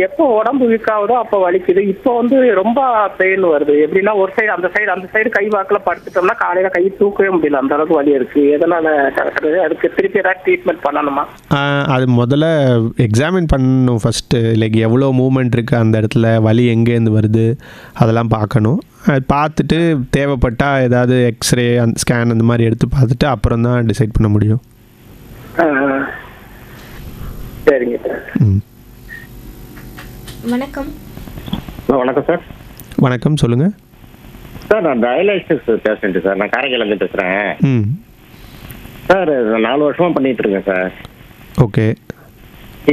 எப்போ உடம்பு வீக் ஆகுதோ அப்போ வலிக்குது. இப்போ வந்து ரொம்ப பெயின் வருது. எப்படின்னா ஒரு சைடு அந்த சைடு கை வாக்கில் படுத்துட்டோம்னா காலையில கை தூக்கவே முடியல, அந்த அளவுக்கு வலி இருக்கு. எதனால டாக்டர்? அதுக்கு திருப்பி ஏதாவது ட்ரீட்மெண்ட் பண்ணணுமா? அது முதல்ல எக்ஸாமின் பண்ணணும் ஃபஸ்ட்டு. லைக் எவ்வளோ மூமெண்ட் இருக்குது அந்த இடத்துல, வலி எங்கேருந்து வருது அதெல்லாம் பார்க்கணும். அது பார்த்துட்டு தேவைப்பட்டால் ஏதாவது எக்ஸ்ரே ஸ்கேன் அந்த மாதிரி எடுத்து பார்த்துட்டு அப்புறம் தான் டிசைட் பண்ண முடியும். சரிங்க சார். வணக்கம். வணக்கம் சார். வணக்கம், சொல்லுங்கள் சார். நான் டயாலிசிஸ் பேஷண்ட்டு சார். நான் காரைக்காலேருந்து பேசுகிறேன் சார். 4 வருஷமாக பண்ணிகிட்டு இருக்கேன் சார். ஓகே.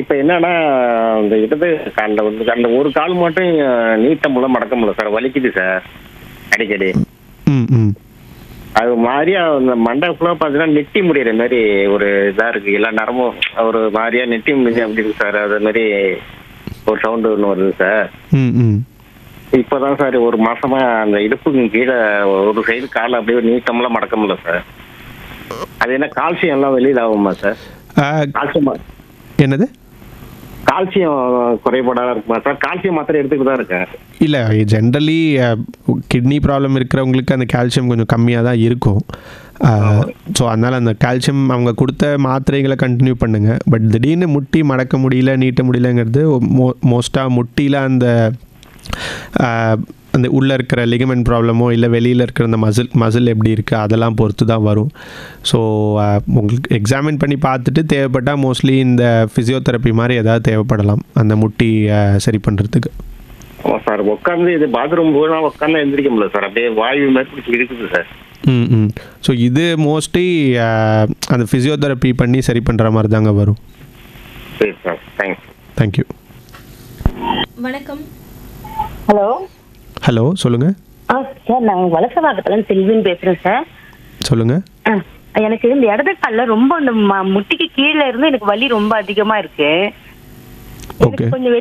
இப்போ என்னன்னா இந்த இடது காலில் வந்து அந்த ஒரு கால் மட்டும் நீட்ட முடியல, மடக்க முடியல சார். வலிக்குது சார் அடிக்கடி. அது மாதிரியா அந்த மண்டை ஃபுல்லாக பார்த்தீங்கன்னா நெட்டி முடிகிற மாதிரி ஒரு இதாக இருக்குது. எல்லா நேரமும் ஒரு மாதிரியா நெட்டி முடிஞ்சு அப்படி இருக்கு சார். அது மாதிரி ஒரு சவுண்டு ஒன்று வருது சார். இப்போதான் சார் ஒரு மாசமா அந்த இடுப்புக்கு கீழே ஒரு சைடு கால் அப்படியே நீட்டமெல்லாம் மடக்க முடியல சார். அது என்ன கால்சியம் எல்லாம் வெளியில் ஆகுமா சார்? கால்சியம் என்னது? கால்சியம் குறைபாடாக இருக்குமா சார்? கால்சியம் மாத்திரை எடுத்துக்கிட்டு தான் இருக்கேன். இல்லை, ஜென்ரலி கிட்னி ப்ராப்ளம் இருக்கிறவங்களுக்கு அந்த கால்சியம் கொஞ்சம் கம்மியாக தான் இருக்கும். ஸோ அதனால் அந்த கால்சியம் அவங்க கொடுத்த மாத்திரைகளை கண்டினியூ பண்ணுங்கள். பட் திடீர்னு முட்டி மடக்க முடியல, நீட்ட முடியலங்கிறது மோஸ்ட்டாக முட்டியில் அந்த அந்த உள்ளே இருக்கிற லிகமெண்ட் ப்ராப்ளமோ இல்லை வெளியில் இருக்கிற அந்த மசில் எப்படி இருக்குது அதெல்லாம் பொறுத்து தான் வரும். ஸோ உங்களுக்கு எக்ஸாமின் பண்ணி பார்த்துட்டு தேவைப்பட்டால் மோஸ்ட்லி இந்த ஃபிசியோதெரப்பி மாதிரி ஏதாவது தேவைப்படலாம் அந்த முட்டி சரி பண்ணுறதுக்கு. ஆமாம் சார். உட்காந்து இது பாத்ரூம் போனால் உட்காந்து எந்திரிக்க முடியல சார். அப்படியே வாயு மாதிரி இருக்குது சார். ஸோ இது மோஸ்ட்லி அந்த ஃபிசியோதெரப்பி பண்ணி சரி பண்ணுற மாதிரி தாங்க வரும். சரி சார். தேங்க்யூ. வணக்கம். ஹலோ. ஹலோ, சொல்லுங்கள். சார், நான் வலசவாக்கத்துல செல்வின்னு பேசுறேன் சார். சொல்லுங்கள். எனக்கு இந்த இடது காலில் ரொம்ப அந்த முட்டிக்கு கீழே இருந்து எனக்கு வலி ரொம்ப அதிகமா இருக்கு. எனக்கு கொஞ்சம்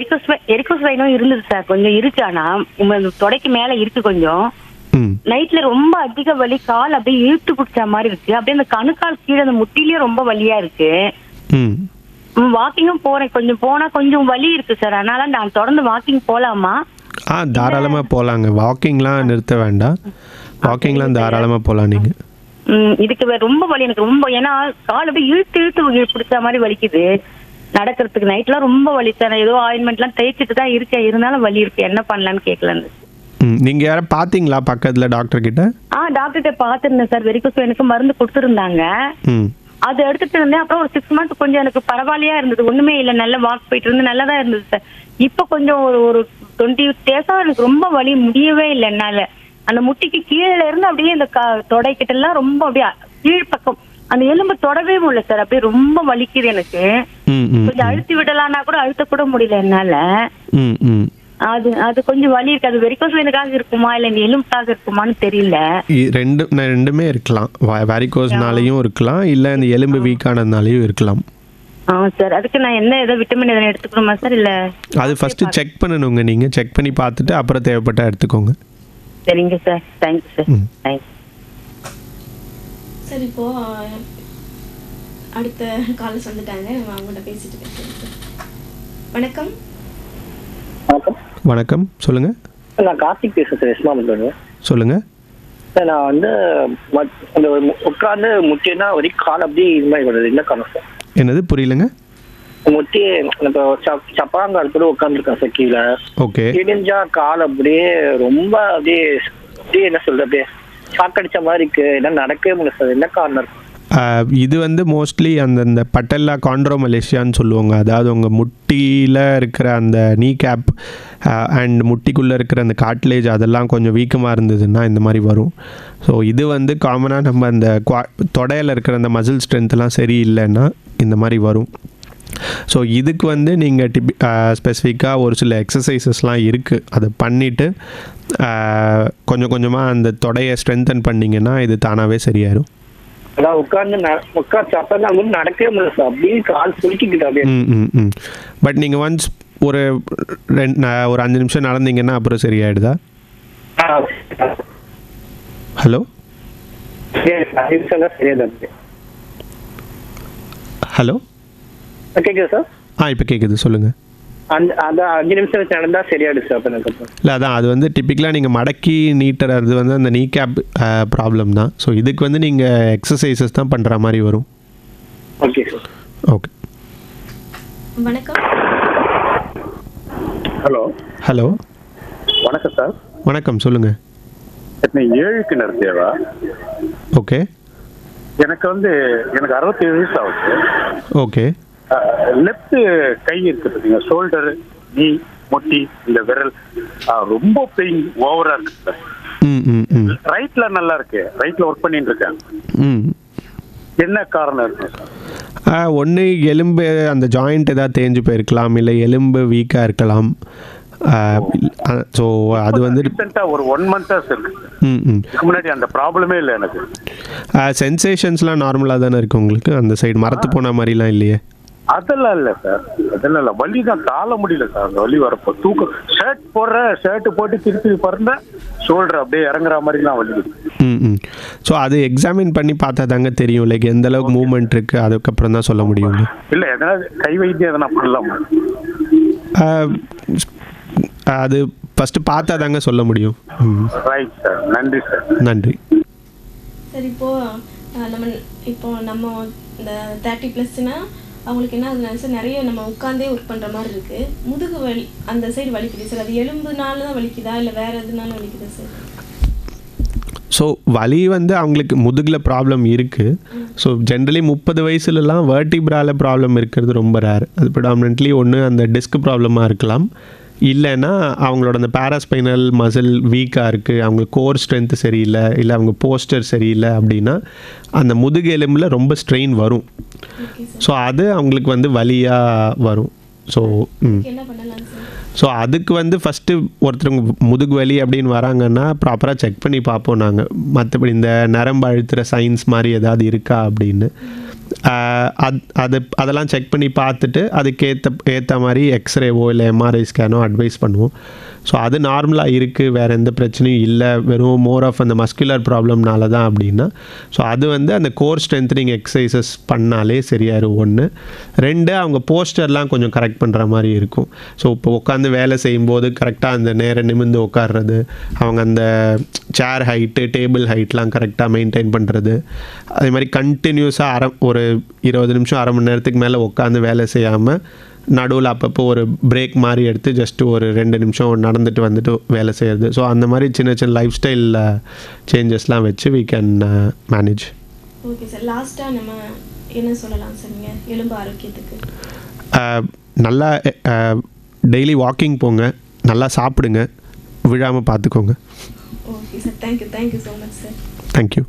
வெரிகோஸ் வெயினும் இருந்தது சார். கொஞ்சம் இருக்கு, ஆனா தொடைக்கு மேல இருக்கு கொஞ்சம். நைட்ல ரொம்ப அதிக வலி, கால் அப்படியே இழுத்து பிடிச்ச மாதிரி இருக்கு. அப்படியே அந்த கணுக்கால் கீழே அந்த முட்டிலயும் ரொம்ப வலியா இருக்கு. வாக்கிங்கும் போறேன், கொஞ்சம் போனா கொஞ்சம் வலி இருக்கு சார். அதனால நான் தொடர்ந்து வாக்கிங் போலாமா? தாராளமாக போகலாங்க. வாக்கிங்லாம் நிறுத்த வேண்டாம். வாக்கிங்லாம் தாராளமாக போகலாம் நீங்கள். இதுக்கு ரொம்ப வலி எனக்கு ரொம்ப, ஏன்னா கால் அப்படியே இழுத்து பிடிச்ச மாதிரி வலிக்குது நடக்கிறதுக்கு. நைட்லாம் ரொம்ப வலி சார். ஏதோ ஆயின்மெண்ட்லாம் தேய்ச்சிட்டு தான் இருக்கேன், இருந்தாலும் வலி இருக்கு. என்ன பண்ணலான்னு கேட்கலான்னு. நீங்கள் யாரும் பார்த்தீங்களா பக்கத்தில் டாக்டர் கிட்ட? டாக்டர் கிட்ட பார்த்துருந்தேன் சார். வெரிகோஸ் எனக்கு மருந்து கொடுத்துருந்தாங்க. அது எடுத்துட்டு இருந்தேன். அப்புறம் ஒரு 6 months கொஞ்சம் எனக்கு பரவாயில்லையா இருந்தது. ஒண்ணுமே இல்லை, நல்லா வாக் போயிட்டு இருந்து நல்லா தான் இருந்தது சார். இப்போ கொஞ்சம் ஒரு 20 days எனக்கு ரொம்ப வலி முடியவே இல்லை என்னால. அந்த முட்டிக்கு கீழே இருந்து அப்படியே இந்த தொடைக்கிட்ட எல்லாம் ரொம்ப அப்படியே கீழ் பக்கம் அந்த எலும்பு தொடவே முடியல சார். அப்படியே ரொம்ப வலிக்குது எனக்கு. கொஞ்சம் அழுத்தி விடலான்னா கூட அழுத்த கூட முடியல என்னால. அது கொஞ்சம் வலி இருக்கு. அது வெரிகோஸ் வெயினுக்காக இருக்குமா இல்லை இந்த எலும்புக்காக இருக்குமான்னு தெரியல. ரெண்டுமே இருக்கலாம். வெரிகோஸ்னாலையும் இருக்கலாம், இல்லை இந்த எலும்பு வீக்கானதுனாலையும் இருக்கலாம். சார், அதுக்கு நான் ஏதோ விட்டமின் எதனா எடுத்துக்கணுமா சார்? இல்ல அது ஃபர்ஸ்ட் செக் பண்ணணுங்க. நீங்க செக் பண்ணி பார்த்துட்டு அப்புறம் தேவைப்பட்டா எடுத்துக்கோங்க. சரிங்க sir. Thank you sir. Thanks sir. இப்போ அடுத்த காலர்ஸ் வந்துட்டாங்க, அவங்கள்ட்ட பேசிட்டு பேசுறேன். வணக்கம். வணக்கம், சொல்லுங்க. நான் கார்த்திக் பேசுறேன் சார். இஸ்லாமத்துல சொல்லுங்க சார். நான் வந்து அந்த உட்காந்து முட்டினா ஒரு கால் அப்படியே இது மாதிரி வருது. என்ன காரணம் சார்? என்னது, புரியலங்க? முட்டி இப்போ சப்பாங்கால் கூட உட்காந்துருக்கேன் சார் கீழே. ஓகே. இடிஞ்சா கால் அப்படியே ரொம்ப அப்படியே என்ன சொல்றது, அப்படியே ஷாக் அடிச்ச மாதிரி இருக்கு. என்ன நடக்கவே முடியல சார். என்ன காரணம் இருக்கு? இது வந்து மோஸ்ட்லி அந்த பட்டல்லா காண்ட்ரோமலேஷியான்னு சொல்லுவாங்க. அதாவது உங்கள் முட்டியில் இருக்கிற அந்த நீ கேப் அண்ட் முட்டிக்குள்ளே இருக்கிற அந்த காட்லேஜ் அதெல்லாம் கொஞ்சம் வீக்கமாக இருந்ததுன்னா இந்த மாதிரி வரும். ஸோ இது வந்து காமனாக நம்ம அந்த தொடையில் இருக்கிற அந்த மசில் ஸ்ட்ரென்த்லாம் சரியில்லைன்னா இந்த மாதிரி வரும். ஸோ இதுக்கு வந்து நீங்கள் ஸ்பெசிஃபிக்காக ஒரு சில எக்ஸசைசஸ்லாம் இருக்குது. அதை பண்ணிவிட்டு கொஞ்சம் கொஞ்சமாக அந்த தொடையை ஸ்ட்ரென்தன் பண்ணிங்கன்னா இது தானாகவே சரியாயிடும். அதான் உட்காந்து நடக்கவே முடியல சார். அப்படியே கால் சுருக்கிக்கிட்டு. பட் நீங்கள் ஒன்ஸ் ஒரு 5 நிமிஷம் நடந்தீங்கன்னா அப்புறம் சரியாயிடுதா? ஹலோ ஹலோ, கேக்குது சார்? இப்போ கேட்குது, சொல்லுங்கள். அந்த 5 நிமிஷம் வச்சு நடந்தா சரியாயிடுச்சு சார். அப்ப எனக்கு இல்லை அதான் அது வந்து டிப்பிக்கலாக நீங்கள் மடக்கி நீட்டுறது வந்து அந்த நீ கேப் ப்ராப்ளம் தான். ஸோ இதுக்கு வந்து நீங்கள் எக்ஸசைசஸ் தான் பண்ணுற மாதிரி வரும். Okay sir. ஓகே. வணக்கம். ஹலோ. ஹலோ வணக்கம் சார். வணக்கம், சொல்லுங்கள். 7 கிணறு தேவா. ஓகே. எனக்கு 67 வயசு ஆகுது. ஓகே. லெஃப்ட் கை இருக்கு பார்த்தீங்க, ஷோல்டர், நீ, முட்டி, இந்த விரல் ரொம்ப பெயின் ஓவரா இருக்கு சார். ரைட்ல நல்லா இருக்கு, ரைட்ல ஒர்க் பண்ணிட்டு இருக்கேன். என்ன காரணம் இருக்கு சார்? ஒன்று எலும்பு அந்த ஜாயிண்ட் ஏதாவது தேஞ்சு போயிருக்கலாம், இல்லை எலும்பு வீக்காக இருக்கலாம். ஸோ அது வந்து ஒரு 1 மந்த்தா இருக்கு. இதுக்கு முன்னாடி அந்த ப்ராப்ளமே இல்லை எனக்கு. சென்சேஷன்ஸ்லாம் நார்மலாக தானே இருக்கு உங்களுக்கு? அந்த சைடு மரத்து போன மாதிரிலாம் இல்லையே? அதெல்லாம் இல்லை சார், அதெல்லாம் இல்லை. வலி தான் தாழ முடியல சார். அந்த வலி வரப்போ தூக்கம், ஷர்ட் போட்டு திருப்பி பிறந்த ஷோல்டர் அப்படியே இறங்குற மாதிரிலாம் வலி. ஸோ அது எக்ஸாமின் பண்ணி பார்த்தா தாங்க தெரியும், லைக் எந்த அளவுக்கு மூவ்மெண்ட் இருக்குது, அதுக்கப்புறம் தான் சொல்ல முடியும். இல்லை எதனா கை வைத்தியம் எதனா பண்ணலாமா? அது ஃபஸ்ட்டு பார்த்தா தாங்க சொல்ல முடியும். ரைட் சார், நன்றி சார். நன்றி. சரி, நம்ம இந்த 30+னா அவங்களுக்கு என்ன ஆகுதுன்னா சார், நிறைய நம்ம உட்காந்தே ஒர்க் பண்ணுற மாதிரி இருக்குது. முதுகு வலி அந்த சைடு வலிக்குது சார். அது எலும்புனால தான் வலிக்குதா இல்லை வேறு எதுனால வலிக்குதா சார்? ஸோ வலி வந்து அவங்களுக்கு முதுகில் ப்ராப்ளம் இருக்குது. ஸோ ஜென்ரலி 30 வயசுலலாம் வெர்டிப்ரால ப்ராப்ளம் இருக்கிறது ரொம்ப ரேர். அது ப்ரிடாமினென்ட்லி ஒன்று அந்த டிஸ்க் ப்ராப்ளமாக இருக்கலாம், இல்லைன்னா அவங்களோட அந்த பேராஸ்பைனல் மசில் வீக்காக இருக்குது, அவங்க கோர் ஸ்ட்ரென்த்து சரியில்லை, இல்லை அவங்க போஸ்டர் சரியில்லை அப்படின்னா அந்த முதுகு எலும்பில் ரொம்ப ஸ்ட்ரெயின் வரும். ஸோ அது அவங்களுக்கு வந்து வலியாக வரும். ஸோ அதுக்கு வந்து ஃபஸ்ட்டு ஒருத்தருங்க முதுகு வலி அப்படின்னு வராங்கன்னா ப்ராப்பராக செக் பண்ணி பார்ப்போம் நாங்கள். மற்றபடி இந்த நரம்பு அழுத்துகிற சைன்ஸ் மாதிரி ஏதாவது இருக்கா அப்படின்னு அதெல்லாம் செக் பண்ணி பார்த்துட்டு அதுக்கேற்ற மாதிரி எக்ஸ்ரேவோ இல்லை எம்ஆர்ஐ ஸ்கேனோ அட்வைஸ் பண்ணுவோம். ஸோ அது நார்மலாக இருக்குது, வேறு எந்த பிரச்சனையும் இல்லை, வெறும் மோர் ஆஃப் அந்த மஸ்குலர் ப்ராப்ளம்னால தான் அப்படின்னா ஸோ அது வந்து அந்த கோர் ஸ்ட்ரென்த்னிங் எக்ஸசைசஸ் பண்ணாலே சரியாயிரும். 1. 2 அவங்க போஸ்டர்லாம் கொஞ்சம் கரெக்ட் பண்ணுற மாதிரி இருக்கும். ஸோ இப்போ உட்காந்து வேலை செய்யும்போது கரெக்டாக அந்த நேரம் நிமிர்ந்து உட்கார்றது, அவங்க அந்த சேர் ஹைட்டு டேபிள் ஹைட்லாம் கரெக்டாக மெயின்டைன் பண்ணுறது, அதே மாதிரி கண்டினியூஸாக ஒரு 20 நிமிஷம் அரை மணி நேரத்துக்கு மேலே உட்காந்து வேலை செய்யாமல் நடுவில் அப்பப்போ ஒரு பிரேக் மாதிரி எடுத்து ஜஸ்ட்டு ஒரு 2 நிமிஷம் நடந்துட்டு வந்துட்டு வேலை செய்கிறது. ஸோ அந்த மாதிரி சின்ன சின்ன லைஃப் ஸ்டைல் சேஞ்சஸ்லாம் வச்சு we can manage. Okay sir, லாஸ்ட்டாக நம்ம என்ன சொல்லலாம் சார் நீங்கள் எலும்பு ஆரோக்கியத்துக்கு? நல்லா டெய்லி வாக்கிங் போங்க, நல்லா சாப்பிடுங்க, விழாமல் பார்த்துக்கோங்க. Okay sir, thank you so much sir. Thank you.